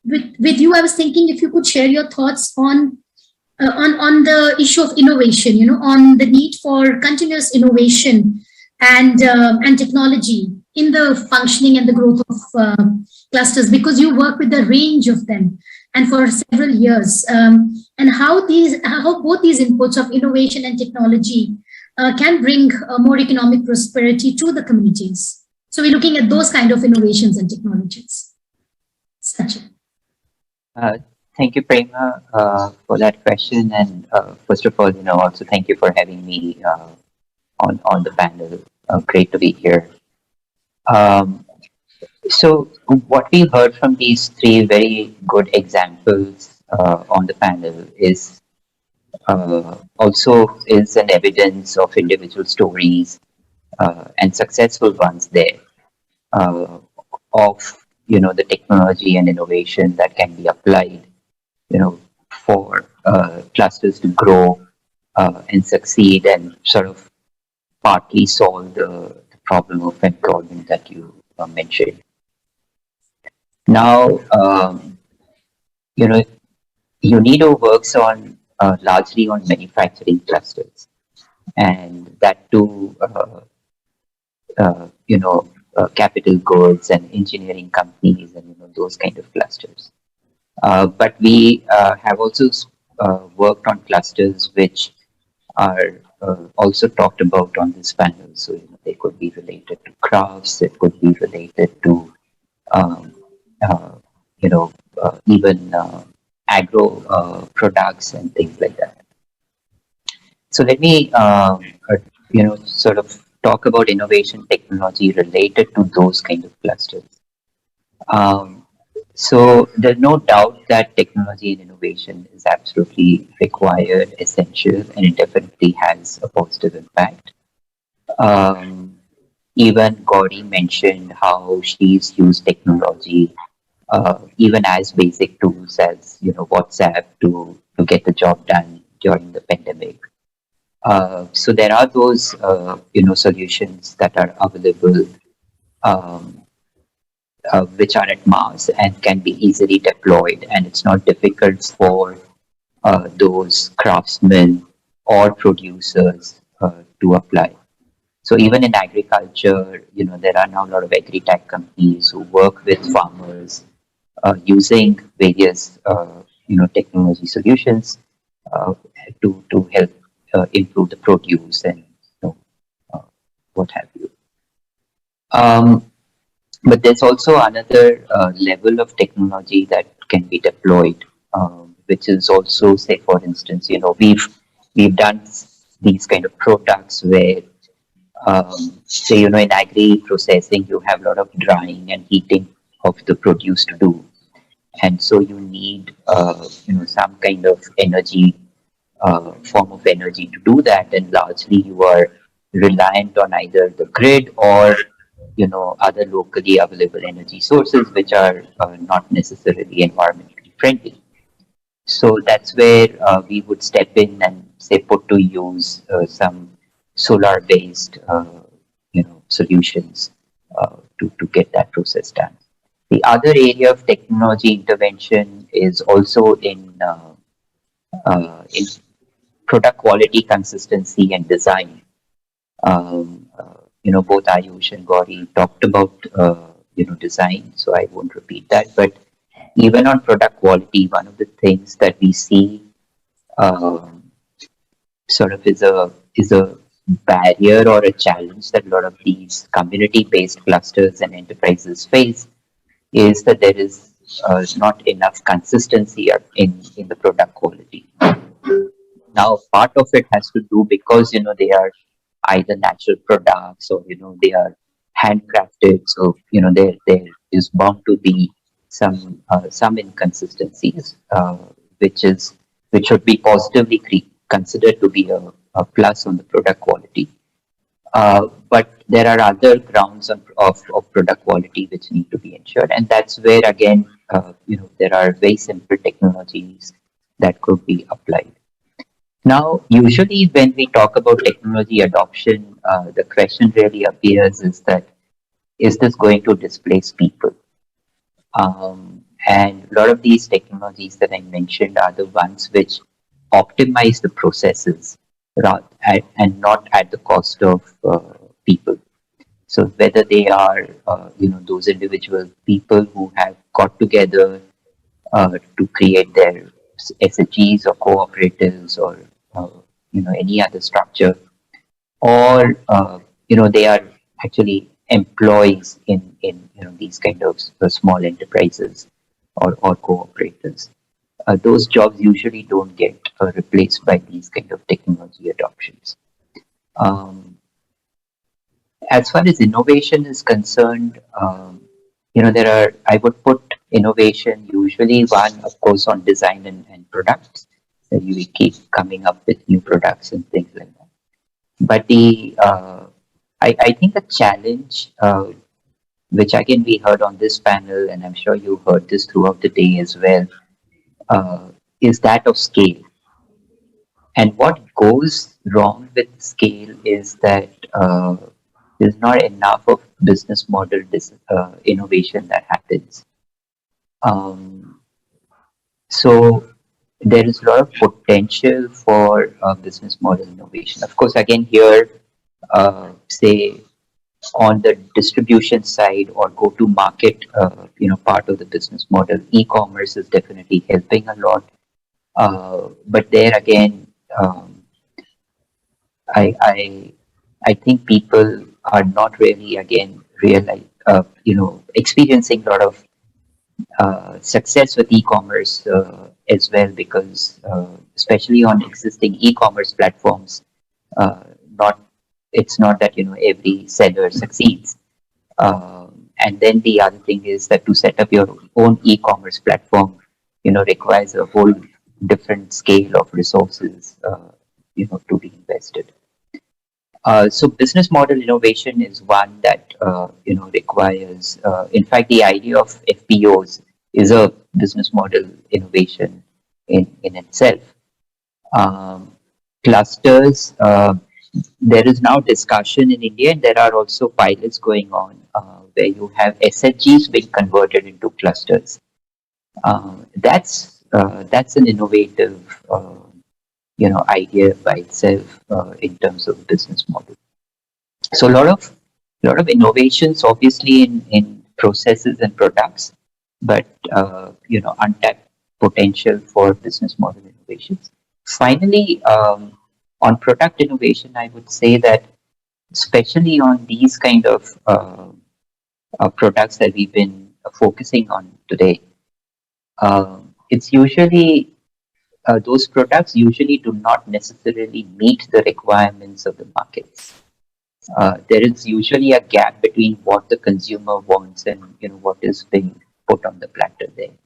with you, I was thinking if you could share your thoughts on the issue of innovation, on the need for continuous innovation and technology in the functioning and the growth of clusters, because you work with a range of them and for several years, and how both these inputs of innovation and technology can bring more economic prosperity to the communities. So we're looking at those kind of innovations and technologies. Sachin. Thank you, Prema, for that question. And first of all, also thank you for having me on the panel. Great to be here. So what we heard from these three very good examples on the panel is also is an evidence of individual stories and successful ones there of the technology and innovation that can be applied for clusters to grow and succeed and sort of partly solve the problem of employment that you mentioned. Now, UNIDO works on largely on manufacturing clusters, and that too, capital goods and engineering companies and those kind of clusters. But we have also worked on clusters which are also talked about on this panel. So they could be related to crafts, it could be related to even agro products and things like that. So let me sort of talk about innovation technology related to those kind of clusters. So there's no doubt that technology and innovation is absolutely required, essential, and it definitely has a positive impact. Even Gauri mentioned how she's used technology even as basic tools as WhatsApp to get the job done during the pandemic. So there are those solutions that are available which are at mass and can be easily deployed, and it's not difficult for those craftsmen or producers to apply. So even in agriculture, there are now a lot of agri-tech companies who work with farmers using various, technology solutions to help improve the produce and uh, what have you. But there's also another level of technology that can be deployed, which is also, say, for instance, we've done these kind of products where, say, in agri processing, you have a lot of drying and heating of the produce to do, and so you need, some kind of energy, form of energy to do that, and largely you are reliant on either the grid or other locally available energy sources which are not necessarily environmentally friendly. So that's where we would step in and say put to use some solar based solutions to get that process done. The other area of technology intervention is also in product quality, consistency, and design. Both Ayush and Gauri talked about, design, so I won't repeat that. But even on product quality, one of the things that we see um, sort of is a barrier or a challenge that a lot of these community-based clusters and enterprises face is that there is not enough consistency in the product quality. Now, part of it has to do because they are either natural products or they are handcrafted, so there is bound to be some inconsistencies, which should be positively considered to be a plus on the product quality. But there are other grounds of product quality which need to be ensured, and that's where again there are very simple technologies that could be applied. Now, usually when we talk about technology adoption, the question really appears is that is this going to displace people? And a lot of these technologies that I mentioned are the ones which optimize the processes and not at the cost of people. So whether they are those individual people who have got together to create their SHGs or cooperatives or any other structure, or they are actually employees in these kind of small enterprises or cooperators. Those jobs usually don't get replaced by these kind of technology adoptions. As far as innovation is concerned, I would put innovation usually one, of course, on design and products. That you will keep coming up with new products and things like that. But I think the challenge, which again we heard on this panel, and I'm sure you heard this throughout the day as well, is that of scale. And what goes wrong with scale is that there's not enough of business model innovation that happens. So there is a lot of potential for business model innovation. Of course, again here, say on the distribution side or go to market, part of the business model, e-commerce is definitely helping a lot. But there again, I think people are not really again experiencing a lot of success with e-commerce as well, because especially on existing e-commerce platforms, not it's not that every seller succeeds. And then the other thing is that to set up your own e-commerce platform, requires a whole different scale of resources, to be invested. So business model innovation is one that requires. In fact, the idea of FPOs is a business model innovation in itself. Clusters. There is now discussion in India, and there are also pilots going on where you have SHGs being converted into clusters. That's an innovative idea by itself in terms of business model. So a lot of innovations, obviously in processes and products, but untapped potential for business model innovations. Finally, on product innovation, I would say that especially on these kind of products that we've been focusing on today, it's usually those products usually do not necessarily meet the requirements of the markets. There is usually a gap between what the consumer wants and what is being put on the platter there,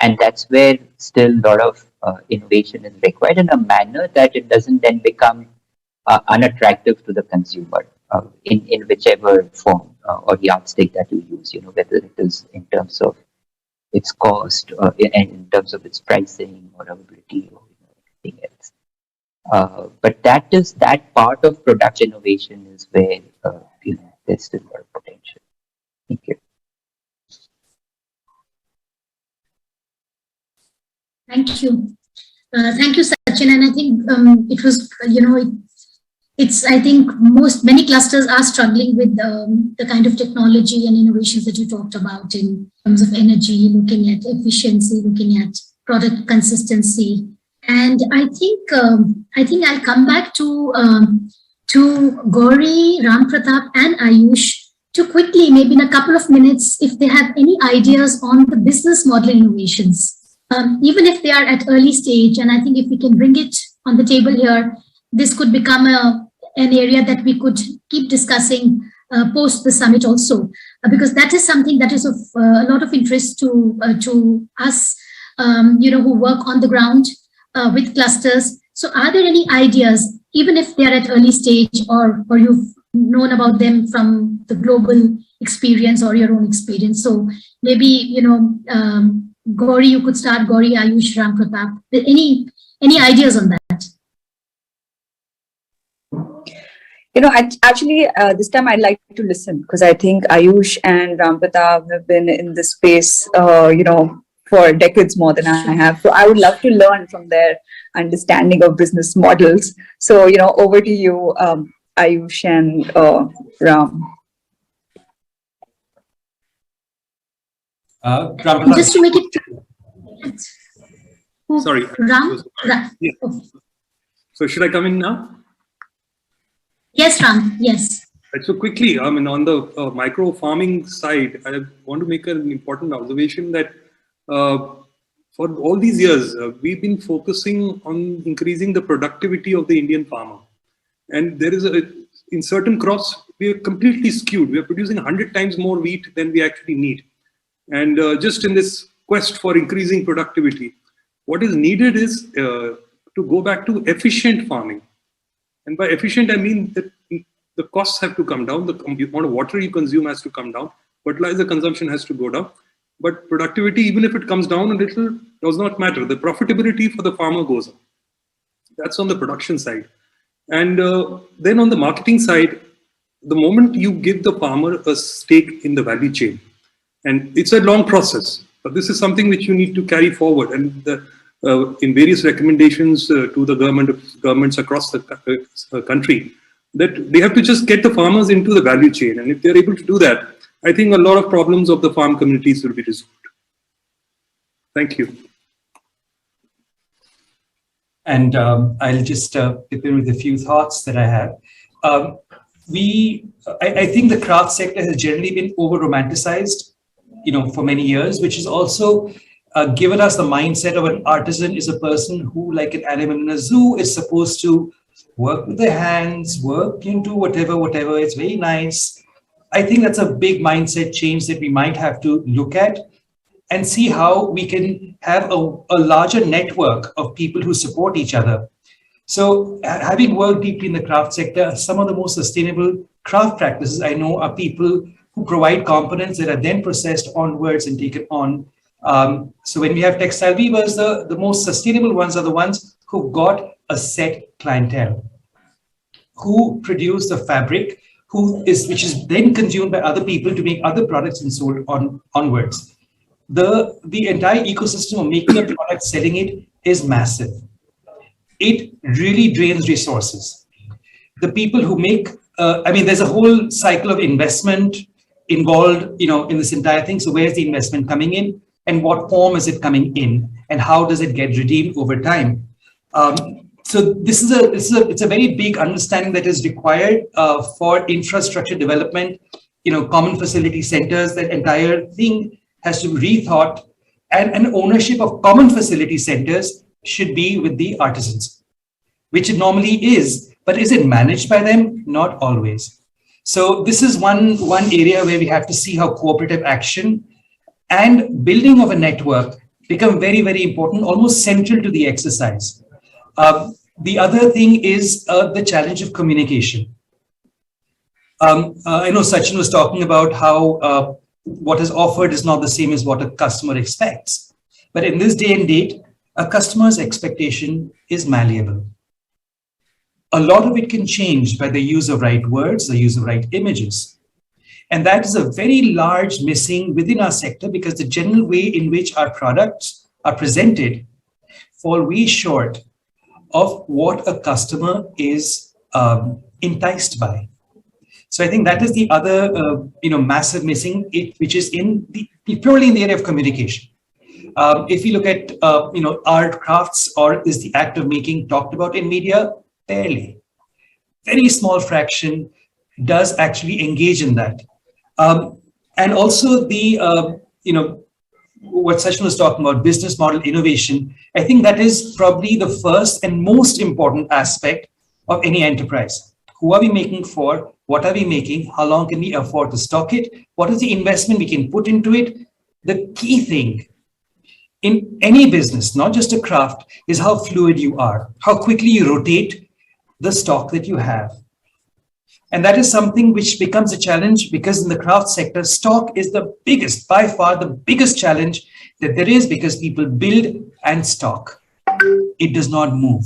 and that's where still a lot of innovation is required in a manner that it doesn't then become unattractive to the consumer in whichever form or yardstick that you use. Whether it is in terms of its cost and in terms of its pricing or availability or anything else. But that part of product innovation is where there's still a lot of potential. Thank you. Thank you. Thank you, Sachin. And I think it was, it's, I think many clusters are struggling with the kind of technology and innovations that you talked about in terms of energy, looking at efficiency, looking at product consistency. And I think I'll come back to Gauri, Ram Pratap, and Ayush to quickly, maybe in a couple of minutes, if they have any ideas on the business model innovations, even if they are at early stage. And I think if we can bring it on the table here, this could become an area that we could keep discussing post the summit also, because that is something that is of a lot of interest to us, who work on the ground with clusters. So are there any ideas, even if they are at early stage or you've known about them from the global experience or your own experience? So maybe, Gauri, you could start. Gauri, Ayush, Ram Pratap. Any ideas on that? Actually, this time I'd like to listen, because I think Ayush and Ram Pratap have been in this space, for decades more than I have. So I would love to learn from their understanding of business models. So, over to you, Ayush and Ram. Just to make it. Sorry. Ram? Yeah. So should I come in now? Yes, Ram. Yes. Right, so quickly, on the micro farming side, I want to make an important observation that for all these years, we've been focusing on increasing the productivity of the Indian farmer. And there is in certain crops, we are completely skewed. We are producing 100 times more wheat than we actually need. And just in this quest for increasing productivity, what is needed is to go back to efficient farming. And by efficient, I mean that the costs have to come down, the amount of water you consume has to come down, fertilizer consumption has to go down. But productivity, even if it comes down a little, does not matter. The profitability for the farmer goes up. That's on the production side. And then on the marketing side, the moment you give the farmer a stake in the value chain, and it's a long process, but this is something which you need to carry forward. And in various recommendations to the governments across the country, that they have to just get the farmers into the value chain. And if they're able to do that, I think a lot of problems of the farm communities will be resolved. Thank you. And I'll just dip in with a few thoughts that I have. I think the craft sector has generally been over-romanticized, for many years, which has also given us the mindset of an artisan is a person who, like an animal in a zoo, is supposed to work with their hands, work into whatever. It's very nice. I think that's a big mindset change that we might have to look at and see how we can have a larger network of people who support each other. So having worked deeply in the craft sector, some of the most sustainable craft practices I know are people who provide components that are then processed onwards and taken on. So when we have textile weavers, the most sustainable ones are the ones who've got a set clientele, who produce the fabric, which is then consumed by other people to make other products and sold onwards. The entire ecosystem of making a product, selling it, is massive. It really drains resources. the people who make, there's a whole cycle of investment involved, in this entire thing. So where's the investment coming in, and what form is it coming in, and how does it get redeemed over time? So it's a very big understanding that is required for infrastructure development, common facility centers. That entire thing has to be rethought, and ownership of common facility centers should be with the artisans, which it normally is, but is it managed by them? Not always. So this is one area where we have to see how cooperative action and building of a network become very, very important, almost central to the exercise. The other thing is the challenge of communication. I know Sachin was talking about how what is offered is not the same as what a customer expects. But in this day and date, a customer's expectation is malleable. A lot of it can change by the use of right words, the use of right images. And that is a very large missing within our sector, because the general way in which our products are presented fall way short of what a customer is enticed by. So I think that is the other, massive missing, which is purely in the area of communication. If you look at, art, crafts, or is the act of making talked about in media? Barely. Very small fraction does actually engage in that. And also the, what Sachin was talking about, business model innovation, I think that is probably the first and most important aspect of any enterprise. Who are we making for? What are we making? How long can we afford to stock it? What is the investment we can put into it? The key thing in any business, not just a craft, is how fluid you are, how quickly you rotate the stock that you have. And that is something which becomes a challenge, because in the craft sector, stock is the biggest, by far the biggest challenge that there is, because people build and stock. It does not move.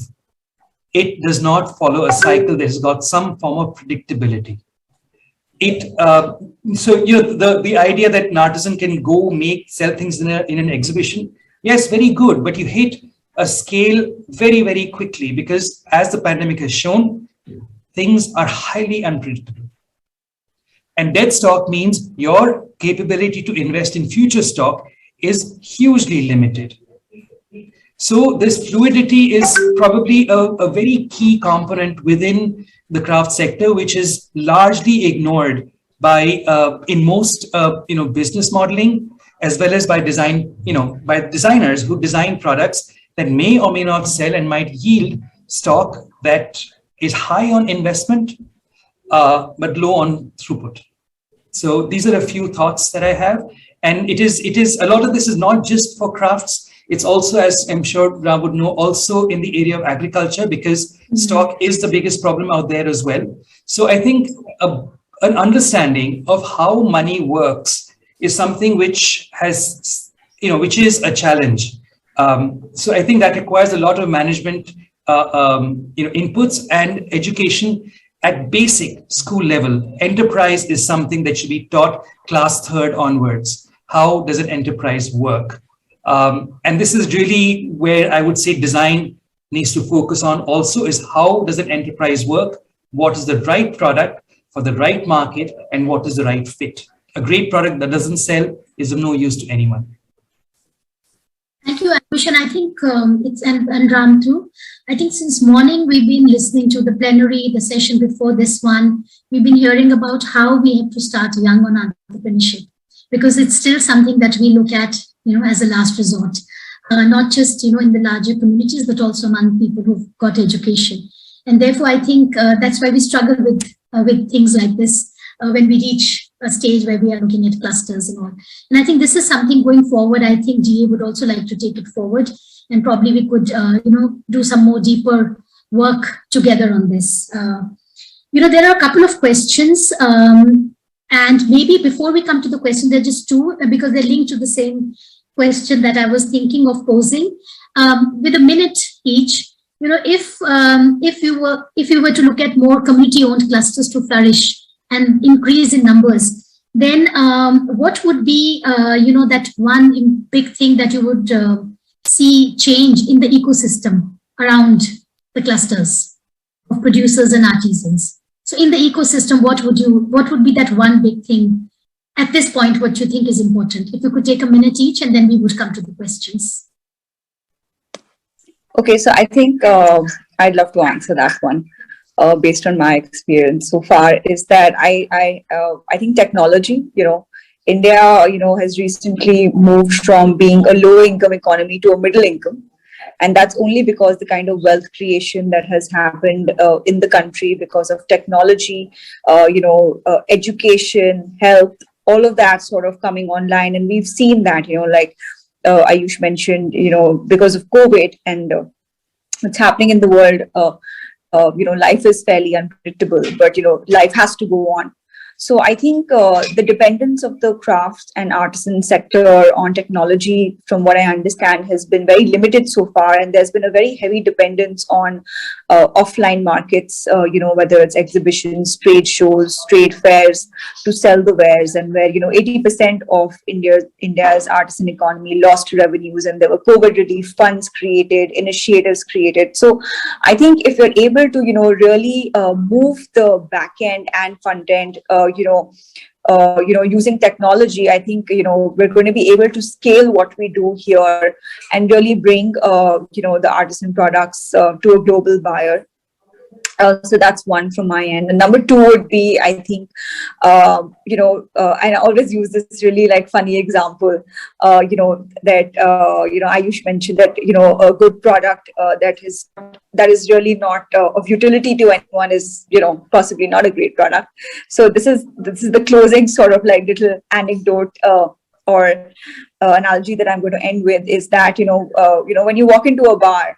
It does not follow a cycle that has got some form of predictability. The idea that an artisan can go sell things in an exhibition, yes, very good, but you hit a scale very, very quickly, because as the pandemic has shown, things are highly unpredictable. And dead stock means your capability to invest in future stock is hugely limited. So this fluidity is probably a very key component within the craft sector, which is largely ignored by in most business modeling, as well as by design, by designers who design products that may or may not sell and might yield stock that is high on investment, but low on throughput. So these are a few thoughts that I have. And it is a lot of this is not just for crafts. It's also, as I'm sure Ram would know, also in the area of agriculture, because stock is the biggest problem out there as well. So I think an understanding of how money works is something which has, which is a challenge. So I think that requires a lot of management, inputs and education at basic school level. Enterprise is something that should be taught class 3rd onwards. How does an enterprise work? And this is really where I would say design needs to focus on also, is how does an enterprise work? What is the right product for the right market, and what is the right fit? A great product that doesn't sell is of no use to anyone. Thank you, Ayush. And I think and Ram too. I think since morning we've been listening to the plenary, the session before this one. We've been hearing about how we have to start young on entrepreneurship, because it's still something that we look at, as a last resort, not just, in the larger communities, but also among people who've got education. And therefore, I think that's why we struggle with things like this when we reach a stage where we are looking at clusters and all. And I think this is something going forward. I think DA would also like to take it forward, and probably we could, do some more deeper work together on this. There are a couple of questions. And maybe before we come to the question, there are just two, because they're linked to the same question that I was thinking of posing. With a minute each, if you were to look at more community-owned clusters to flourish and increase in numbers, then what would be, that one big thing that you would see change in the ecosystem around the clusters? of producers and artisans. So in the ecosystem, what would be that one big thing at this point, what you think is important? If you could take a minute each, and then we would come to the questions. Okay, so I think I'd love to answer that one based on my experience so far. Is that I think technology, India, has recently moved from being a low-income economy to a middle income. And that's only because the kind of wealth creation that has happened in the country because of technology, education, health, all of that sort of coming online. And we've seen that, like Ayush mentioned, because of COVID and what's happening in the world, life is fairly unpredictable, but, life has to go on. So I think the dependence of the crafts and artisan sector on technology, from what I understand, has been very limited so far. And there's been a very heavy dependence on offline markets, whether it's exhibitions, trade shows, trade fairs to sell the wares, and where, 80% of India's artisan economy lost revenues, and there were COVID relief funds created, initiatives created. So I think if you're able to, really move the back end and front end, using technology, I think, we're going to be able to scale what we do here and really bring, the artisan products to a global buyer. So that's one from my end. And number two would be, I think, and I always use this really like funny example, that, Ayush mentioned that, a good product that is really not of utility to anyone is, possibly not a great product. So this is the closing sort of like little anecdote or analogy that I'm going to end with is that, when you walk into a bar,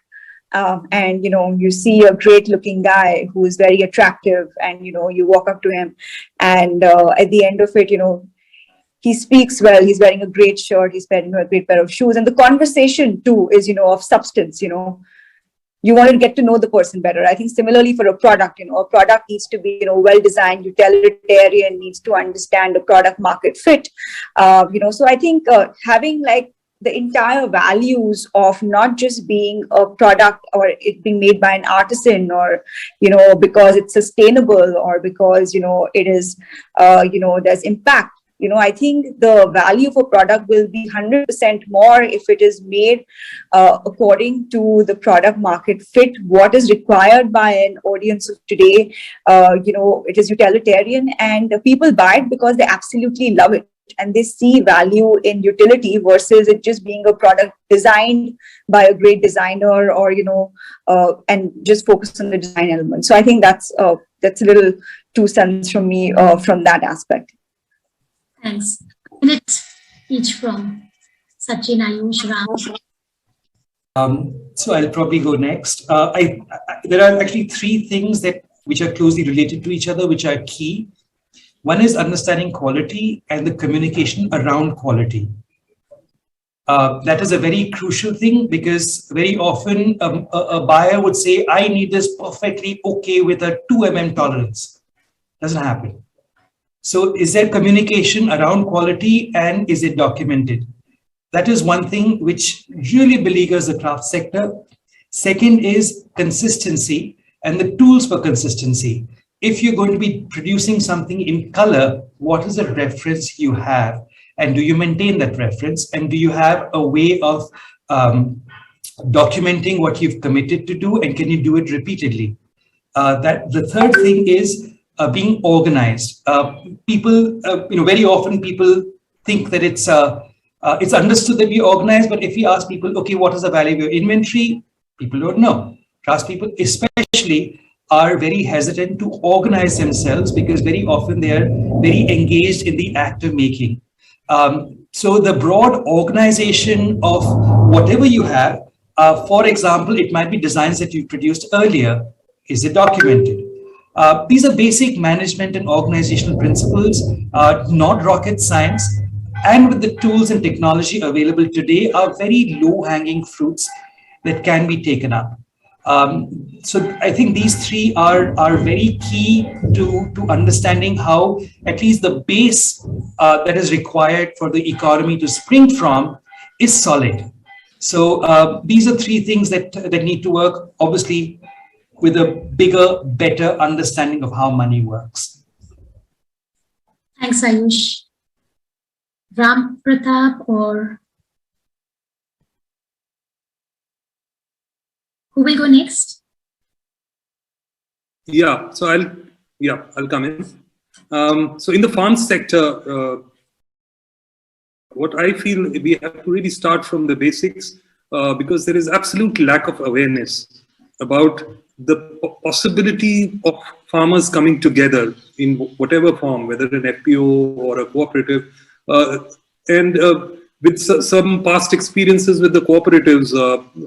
and you see a great looking guy who is very attractive, and you walk up to him, and at the end of it, he speaks well, he's wearing a great shirt, he's wearing a great pair of shoes, and the conversation too is of substance. You want to get to know the person better. I think similarly for a product, a product needs to be well designed, utilitarian, needs to understand the product market fit. So I think having like the entire values of not just being a product or it being made by an artisan, or because it's sustainable, or because it is there's impact. I think the value of a product will be 100% more if it is made according to the product market fit, what is required by an audience of today. It is utilitarian, and people buy it because they absolutely love it. And they see value in utility versus it just being a product designed by a great designer, or and just focus on the design element. So I think that's a little 2 cents from me from that aspect. Thanks. Minute each from Sachin, Ayush, Ram. So I'll probably go next. There are actually 3 things which are closely related to each other, which are key. One is understanding quality and the communication around quality. That is a very crucial thing, because very often a buyer would say, I need this perfectly okay with a 2 mm tolerance. Doesn't happen. So is there communication around quality, and is it documented? That is one thing which really beleaguers the craft sector. Second is consistency and the tools for consistency. If you're going to be producing something in color, what is the reference you have? And do you maintain that reference? And do you have a way of documenting what you've committed to do? And can you do it repeatedly? The third thing is being organized. People, very often people think that it's understood that we organize, but if we ask people, okay, what is the value of your inventory? People don't know. Trust people, especially, are very hesitant to organize themselves, because very often they are very engaged in the act of making. So the broad organization of whatever you have, for example, it might be designs that you produced earlier. Is it documented? These are basic management and organizational principles, not rocket science. And with the tools and technology available today, are very low-hanging fruits that can be taken up. So I think these 3 are very key to understanding how at least the base that is required for the economy to spring from is solid. So these are 3 things that need to work. Obviously, with a bigger, better understanding of how money works. Thanks, Ayush. Ram Pratap, or who will go next? Yeah, so I'll come in. So in the farm sector, what I feel we have to really start from the basics, because there is absolute lack of awareness about the possibility of farmers coming together in whatever form, whether an FPO or a cooperative, and with some past experiences with the cooperatives,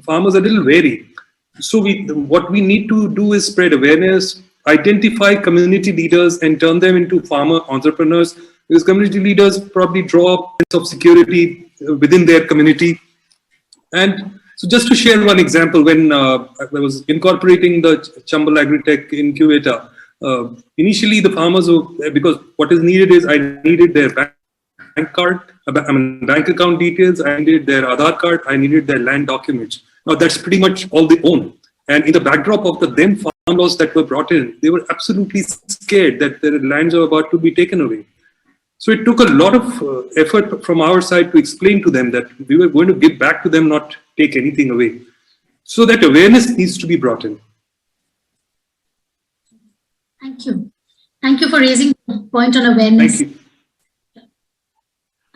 farmers are a little wary. So what we need to do is spread awareness, identify community leaders and turn them into farmer entrepreneurs, because community leaders probably draw a sense of security within their community. And so just to share one example, when I was incorporating the Chambal Agritech incubator, initially the farmers, because what is needed is I needed their bank card, bank account details, I needed their Aadhaar card, I needed their land documents. Now that's pretty much all they own. And in the backdrop of the then farm laws that were brought in, they were absolutely scared that their lands are about to be taken away. So it took a lot of effort from our side to explain to them that we were going to give back to them, not take anything away. So that awareness needs to be brought in. Thank you. Thank you for raising the point on awareness. Thank you.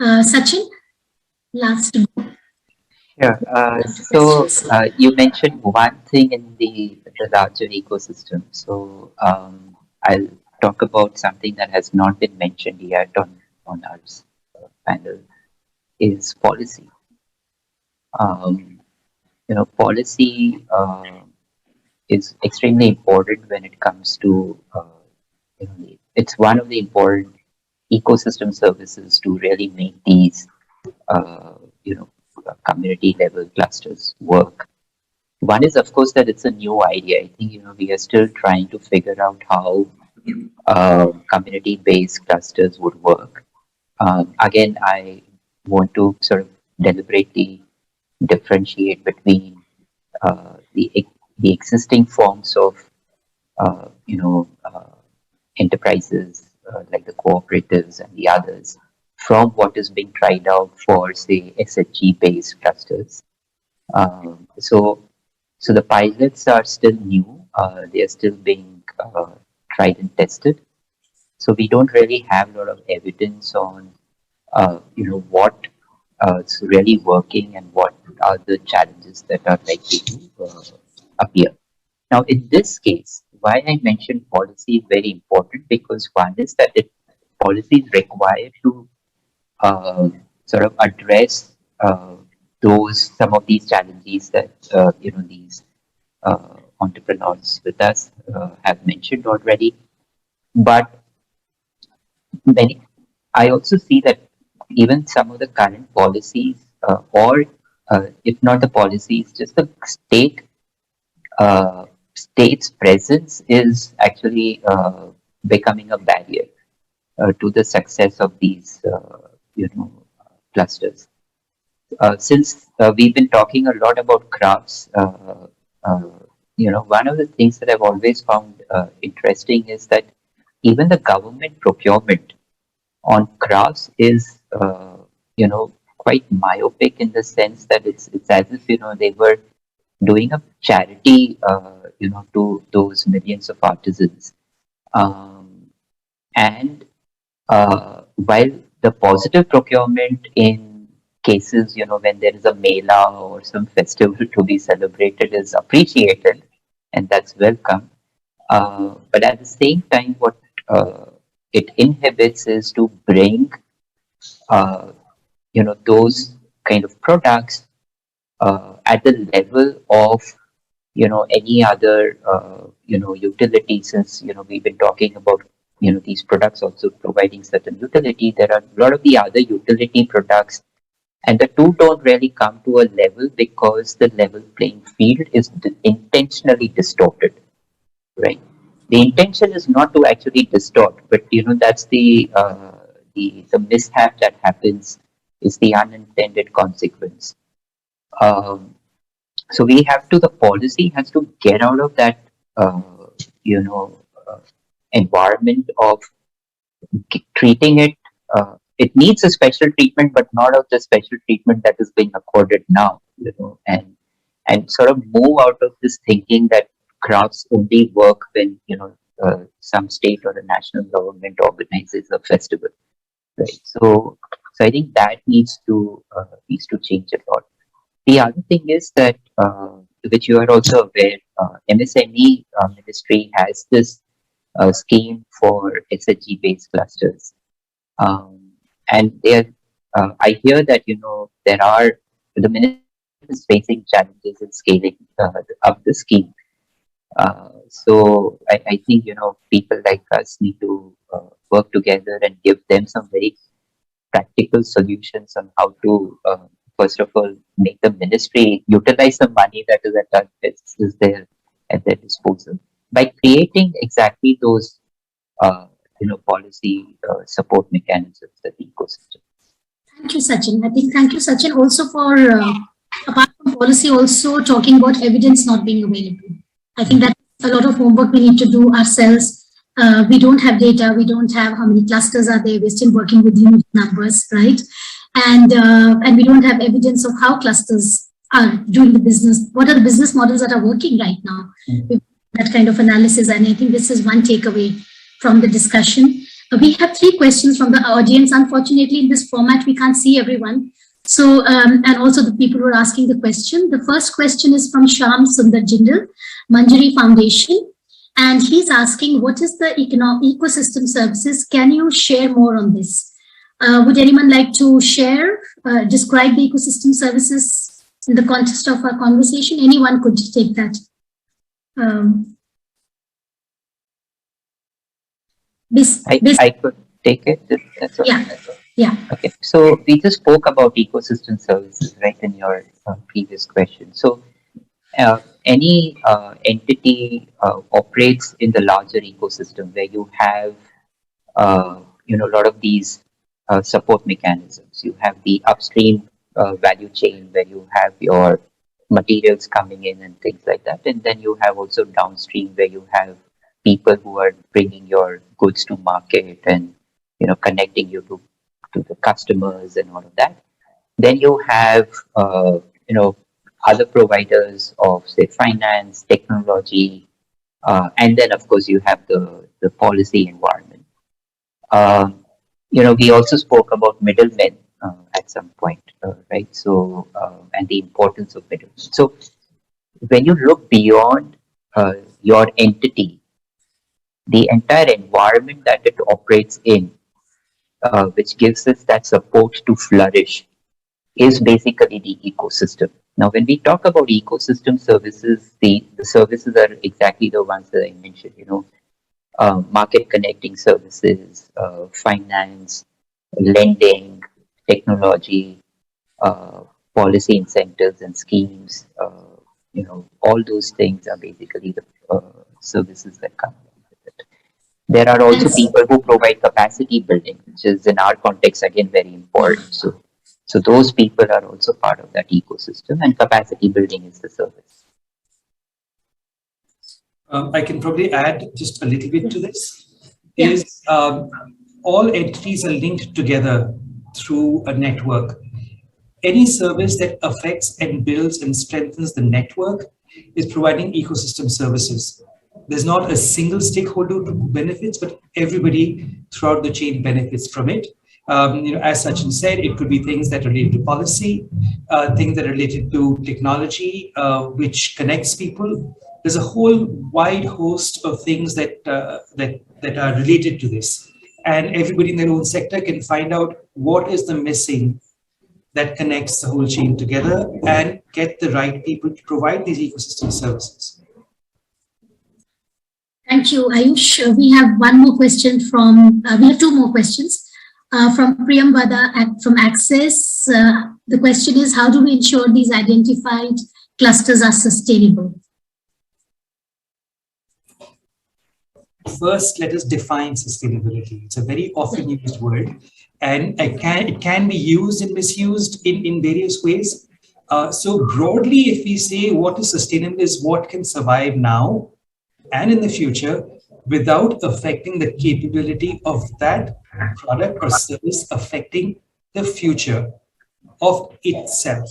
Sachin, last to go. Yeah. So you mentioned one thing in the larger ecosystem. So I'll talk about something that has not been mentioned yet on our panel, is policy. Policy is extremely important when it comes to, it's one of the important ecosystem services to really make these, community level clusters work. One is, of course, that it's a new idea. I think, we are still trying to figure out how community-based clusters would work. Again, I want to sort of deliberately differentiate between the existing forms of, enterprises like the cooperatives and the others, from what is being tried out for, say, SHG-based clusters. So the pilots are still new. They are still being tried and tested. So we don't really have a lot of evidence on, what is really working and what are the challenges that are likely to appear. Now, in this case, why I mentioned policy is very important, because one is that policy is required to sort of address some of these challenges that these entrepreneurs with us have mentioned already. But I also see that even some of the current policies, or if not the policies, just the state's presence is actually becoming a barrier to the success of these clusters. Since we've been talking a lot about crafts, one of the things that I've always found interesting is that even the government procurement on crafts is, quite myopic, in the sense that it's as if, they were doing a charity, to those millions of artisans. And while the positive procurement in cases, when there is a mela or some festival to be celebrated is appreciated, and that's welcome. But at the same time, what it inhibits is to bring, those kind of products at the level of, any other, utility. Since, we've been talking about, these products also providing certain utility, there are a lot of the other utility products, and the two don't really come to a level because the level playing field is intentionally distorted, right? The intention is not to actually distort, but that's the mishap that happens, is the unintended consequence. So the policy has to get out of that uh, you know, environment of treating it. It needs a special treatment, but not of the special treatment that is being accorded now, and sort of move out of this thinking that crafts only work when, some state or a national government organizes a festival, right? So I think that needs to change a lot. The other thing is that, which you are also aware, MSME ministry has this scheme for SHG-based clusters. And I hear that, the ministry is facing challenges in scaling up the scheme. So I think, people like us need to work together and give them some very practical solutions on how to, first of all, make the ministry utilize the money that is there at their disposal by creating exactly those, policy support mechanisms, that ecosystem. Thank you, Sachin. Thank you, Sachin, also for, apart from policy, also talking about evidence not being available. I think that's a lot of homework we need to do ourselves. We don't have data. We don't have how many clusters are there. We're still working with huge numbers, right? And we don't have evidence of how clusters are doing the business. What are the business models that are working right now? That kind of analysis. And I think this is one takeaway from the discussion. We have 3 questions from the audience. Unfortunately, in this format, we can't see everyone. So, and also the people who are asking the question. The first question is from Shyam Sundar Jindal, Manjari Foundation. And he's asking, what is the ecosystem services? Can you share more on this? Would anyone like to share, describe the ecosystem services in the context of our conversation? Anyone could take that. I could take it. That's all. Yeah. Okay. So we just spoke about ecosystem services, right, in your previous question. So any entity operates in the larger ecosystem where you have, a lot of these support mechanisms. You have the upstream value chain where you have your materials coming in and things like that. And then you have also downstream where you have people who are bringing your goods to market and, connecting you to the customers and all of that. Then you have, other providers of, say, finance, technology, and then, of course, you have the policy environment. We also spoke about middlemen at some point, right? So, and the importance of middlemen. So, when you look beyond your entity, the entire environment that it operates in, which gives us that support to flourish, is basically the ecosystem. Now, when we talk about ecosystem services, the services are exactly the ones that I mentioned, market connecting services, finance, lending, technology, policy incentives and schemes, all those things are basically the services that come with it. There are also people who provide capacity building, which is in our context, again, very important. So those people are also part of that ecosystem, and capacity building is the service. I can probably add just a little bit to this. Is all entities are linked together through a network. Any service that affects and builds and strengthens the network is providing ecosystem services. There's not a single stakeholder who benefits, but everybody throughout the chain benefits from it. As Sachin said, it could be things that are related to policy, things that are related to technology, which connects people. There's a whole wide host of things that are related to this, and everybody in their own sector can find out what is the missing that connects the whole chain together and get the right people to provide these ecosystem services. Thank you, Ayush. We have one more question from, we have 2 more questions. From Priyam Vada from Access. The question is, how do we ensure these identified clusters are sustainable? First, let us define sustainability. It's a very often used word, and it can be used and misused in various ways. So broadly, if we say what is sustainable is what can survive now, and in the future without affecting the capability of that product or service affecting the future of itself.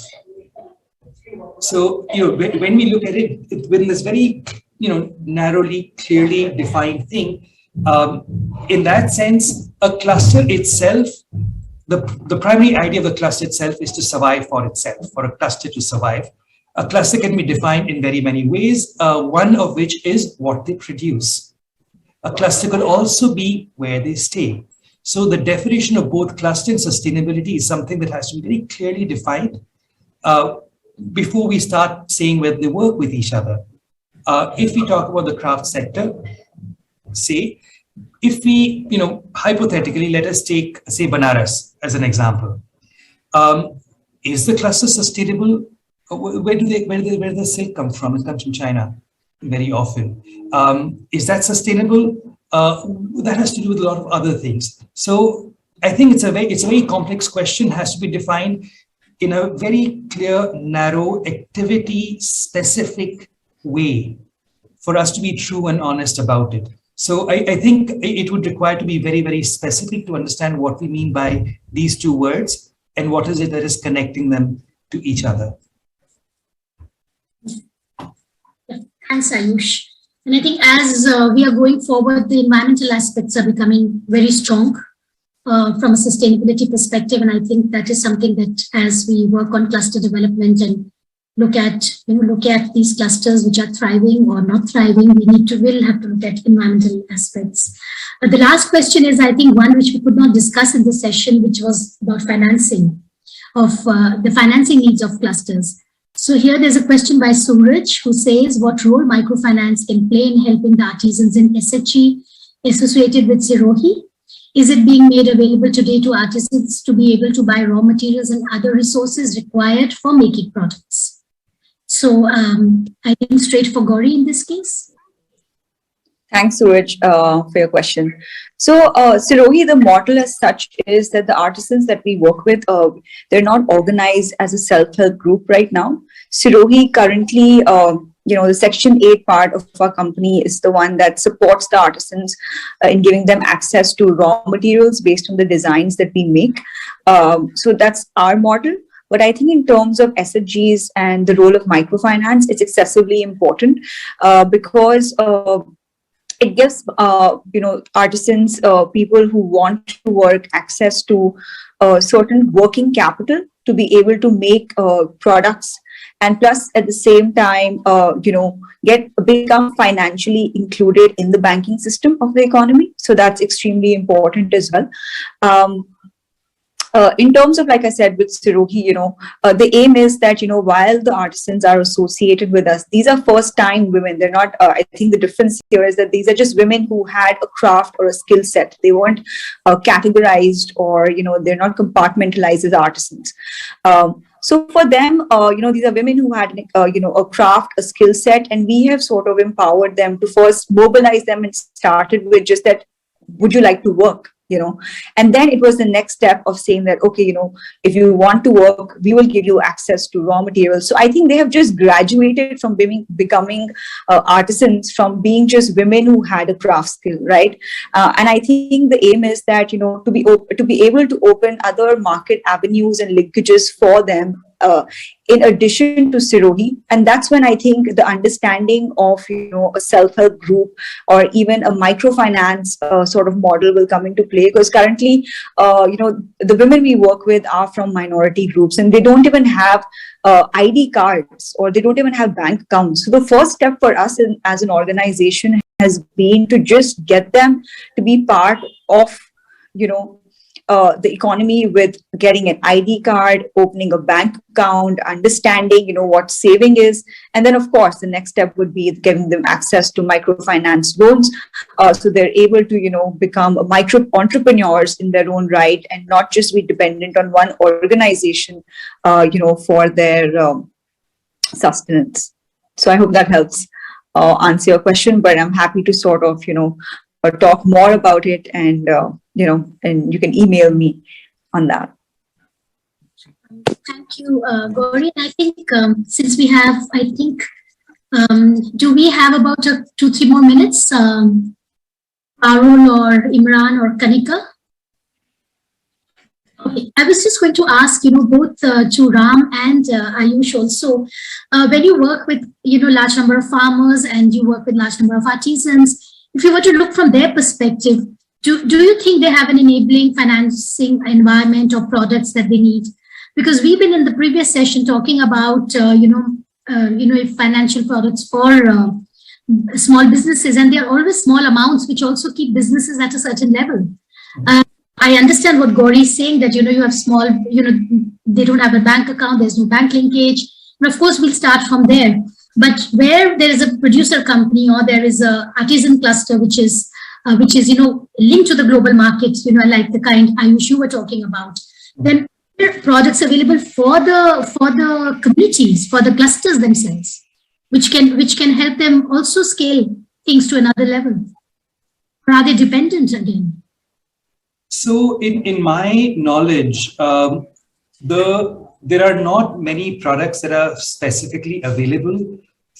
So, when we look at it, within this very, narrowly, clearly defined thing, in that sense, a cluster itself, the primary idea of the cluster itself is to survive for itself, for a cluster to survive. A cluster can be defined in very many ways, one of which is what they produce. A cluster could also be where they stay. So the definition of both cluster and sustainability is something that has to be very clearly defined before we start saying whether they work with each other. If we talk about the craft sector, say, if we, hypothetically, let us take, say, Banaras as an example. Is the cluster sustainable? Where does the silk come from? It comes from China very often. Is that sustainable? That has to do with a lot of other things. So I think it's a very complex question, has to be defined in a very clear, narrow, activity-specific way for us to be true and honest about it. So I think it would require to be very, very specific to understand what we mean by these two words and what is it that is connecting them to each other. Thanks, Ayush. And I think as we are going forward, the environmental aspects are becoming very strong from a sustainability perspective. And I think that is something that as we work on cluster development and look at these clusters which are thriving or not thriving, will have to look at environmental aspects. The last question is, I think, one which we could not discuss in this session, which was about financing of the financing needs of clusters. So here there's a question by Suraj who says, what role microfinance can play in helping the artisans in SHE associated with Sirohi? Is it being made available today to artisans to be able to buy raw materials and other resources required for making products? So I think straight for Gauri in this case. Thanks, Suraj, for your question. So, Sirohi, the model as such is that the artisans that we work with, they're not organized as a self-help group right now. Sirohi currently, the Section 8 part of our company is the one that supports the artisans in giving them access to raw materials based on the designs that we make. So that's our model. But I think in terms of SHGs and the role of microfinance, it's excessively important because it gives artisans, people who want to work, access to certain working capital to be able to make products, and plus at the same time become financially included in the banking system of the economy. So that's extremely important as well. In terms of, like I said, with Sirohi, the aim is that, while the artisans are associated with us, these are first-time women. They're not, I think the difference here is that these are just women who had a craft or a skill set. They weren't categorized or, they're not compartmentalized as artisans. So for them, these are women who had, a craft, a skill set, and we have sort of empowered them to first mobilize them and started with just that, would you like to work? And then it was the next step of saying that, okay, if you want to work, we will give you access to raw materials. So I think they have just graduated from becoming artisans, from being just women who had a craft skill, right? And I think the aim is that, to be able to open other market avenues and linkages for them in addition to Sirohi. And that's when I think the understanding of, a self-help group or even a microfinance sort of model will come into play, because currently, the women we work with are from minority groups and they don't even have ID cards or they don't even have bank accounts. So the first step for us as an organization has been to just get them to be part of, the economy with getting an ID card, opening a bank account, understanding, what saving is. And then, of course, the next step would be giving them access to microfinance loans. So they're able to, become micro entrepreneurs in their own right and not just be dependent on one organization, for their sustenance. So I hope that helps answer your question, but I'm happy to sort of, talk more about it and, and you can email me on that. Thank you, Gauri. I think since we have, Do we have about 2-3 more minutes? Arul or Imran or Kanika? Okay, I was just going to ask, both to Ram and Ayush also, when you work with, large number of farmers and you work with large number of artisans, if you were to look from their perspective, do you think they have an enabling financing environment or products that they need? Because we've been in the previous session talking about, financial products for small businesses, and they're always small amounts, which also keep businesses at a certain level. I understand what Gauri is saying, that, you have small, they don't have a bank account, there's no bank linkage. And of course, we'll start from there. But where there is a producer company or there is a artisan cluster, which is linked to the global market, like the kind Ayush you were talking about, then there are products available for the communities, for the clusters themselves, which can help them also scale things to another level. Or are they dependent again? So in my knowledge, there are not many products that are specifically available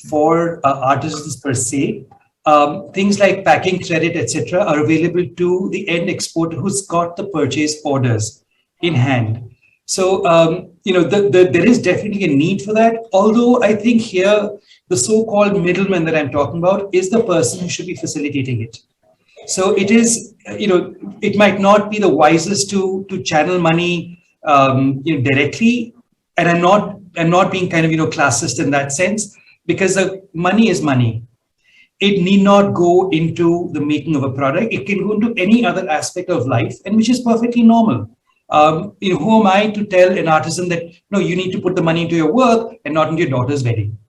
for artisans per se. Things like packing credit, etc., are available to the end exporter who's got the purchase orders in hand. So, there is definitely a need for that. Although I think here, the so-called middleman that I'm talking about is the person who should be facilitating it. So it is, it might not be the wisest to channel money, directly. And I'm not being kind of, classist in that sense, because the money is money. It need not go into the making of a product. It can go into any other aspect of life, and which is perfectly normal. Who am I to tell an artisan that, no, you need to put the money into your work and not into your daughter's wedding?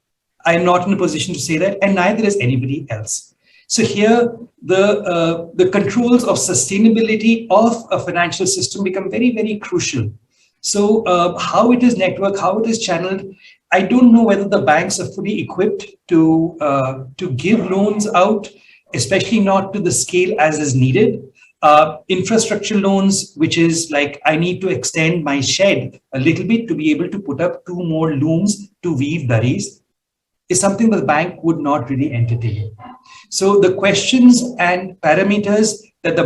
I'm not in a position to say that, and neither is anybody else. So here, the controls of sustainability of a financial system become very, very crucial. So how it is networked, how it is channeled, I don't know whether the banks are fully equipped to give loans out, especially not to the scale as is needed. Infrastructure loans, which is like, I need to extend my shed a little bit to be able to put up 2 more looms to weave dharis, is something that the bank would not really entertain. So the questions and parameters that the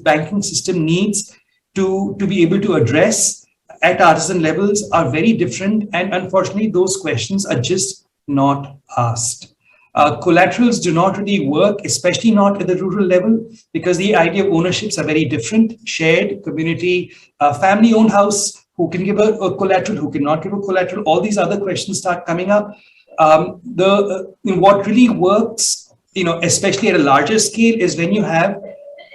banking system needs to be able to address at artisan levels are very different. And unfortunately, those questions are just not asked. Collaterals do not really work, especially not at the rural level, because the idea of ownerships are very different. Shared, community, family-owned house, who can give a collateral, who cannot give a collateral, all these other questions start coming up. What really works, especially at a larger scale, is when you have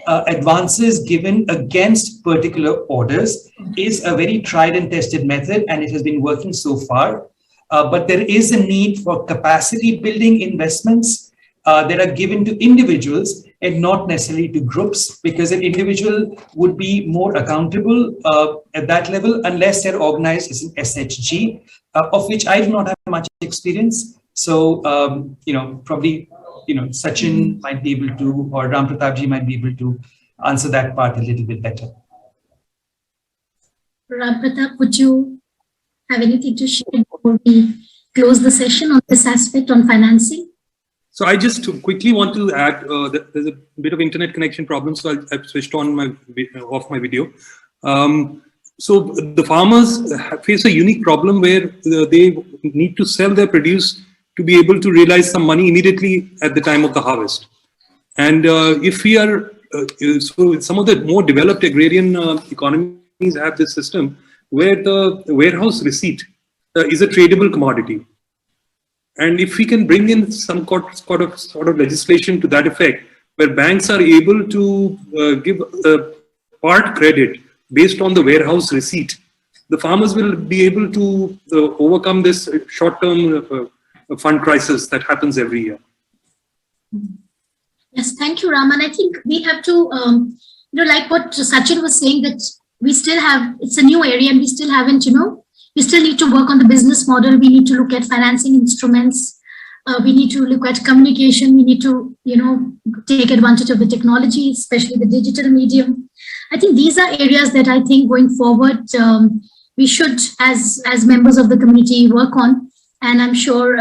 advances given against particular orders, is a very tried and tested method, and it has been working so far. But there is a need for capacity building investments that are given to individuals and not necessarily to groups, because an individual would be more accountable at that level unless they're organized as an SHG, of which I do not have much experience. So, probably, Sachin might be able to, or Ram Pratapji might be able to answer that part a little bit better. Ram Pratap, would you have anything to share before we close the session on this aspect on financing? So I just quickly want to add that there's a bit of internet connection problem, so I've switched on off my video. So the farmers face a unique problem where they need to sell their produce to be able to realize some money immediately at the time of the harvest. And if we are, so some of the more developed agrarian economies have this system where the warehouse receipt is a tradable commodity. And if we can bring in some sort of legislation to that effect, where banks are able to give part credit based on the warehouse receipt, the farmers will be able to overcome this short-term fund crisis that happens every year. Yes, thank you, Raman. I think we have to, like what Sachin was saying, that we still have, it's a new area and we still haven't, we still need to work on the business model. We need to look at financing instruments. We need to look at communication. We need to, take advantage of the technology, especially the digital medium. I think these are areas that I think going forward, we should, as members of the community, work on. And I'm sure,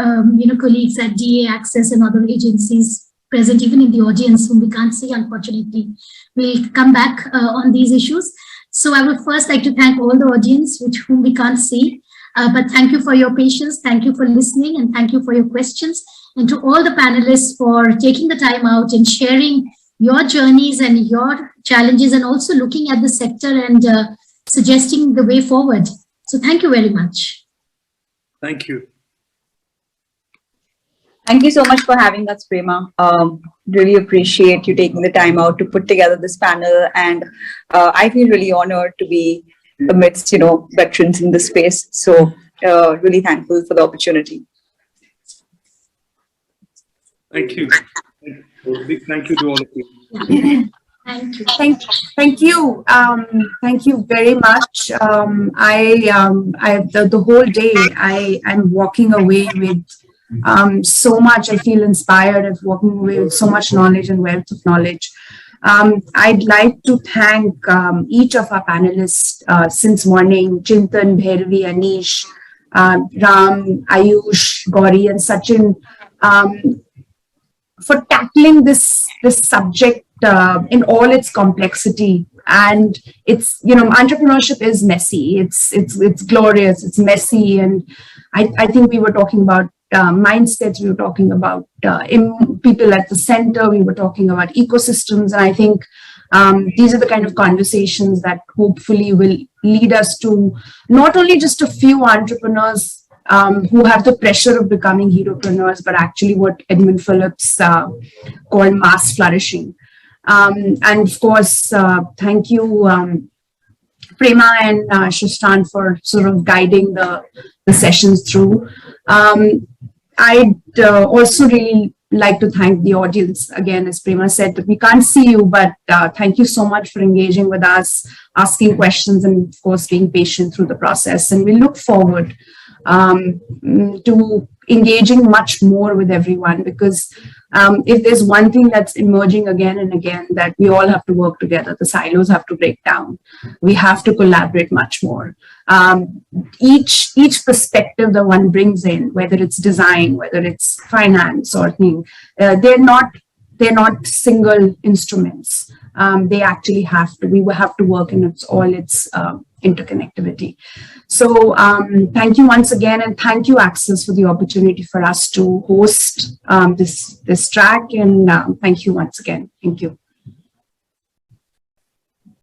colleagues at DA Access and other agencies present, even in the audience, whom we can't see, unfortunately, will come back on these issues. So I would first like to thank all the audience, whom we can't see, but thank you for your patience, thank you for listening, and thank you for your questions. And to all the panelists for taking the time out and sharing your journeys and your challenges, and also looking at the sector and suggesting the way forward. So thank you very much. Thank you. Thank you so much for having us, Prema. Really appreciate you taking the time out to put together this panel, and I feel really honored to be amidst, veterans in this space. So really thankful for the opportunity. Thank you. Big thank you to all of you. Thank you. Thank you. Thank you very much. The whole day I'm walking away with so much. I feel inspired of walking away with so much knowledge and wealth of knowledge. I'd like to thank each of our panelists since morning: Chintan, Bhairavi, Anish, Ram, Ayush, Gauri, and Sachin, for tackling this subject in all its complexity. And it's, entrepreneurship is messy. It's glorious. It's messy, and I think we were talking about mindsets. We were talking about people at the center. We were talking about ecosystems, and I think these are the kind of conversations that hopefully will lead us to not only just a few entrepreneurs who have the pressure of becoming heropreneurs, but actually what Edmund Phillips called mass flourishing. And of course, thank you, Prema and Shashank, for sort of guiding the sessions through. I'd also really like to thank the audience again, as Prema said, that we can't see you, but thank you so much for engaging with us, asking questions, and of course being patient through the process. And we look forward to engaging much more with everyone, because if there's one thing that's emerging again and again, that we all have to work together. The silos have to break down. We have to collaborate much more. Each perspective that one brings in, whether it's design, whether it's finance or thing, they're not single instruments. They actually we will have to work in all its interconnectivity. So thank you once again, and thank you, Access, for the opportunity for us to host this track, and thank you once again. Thank you.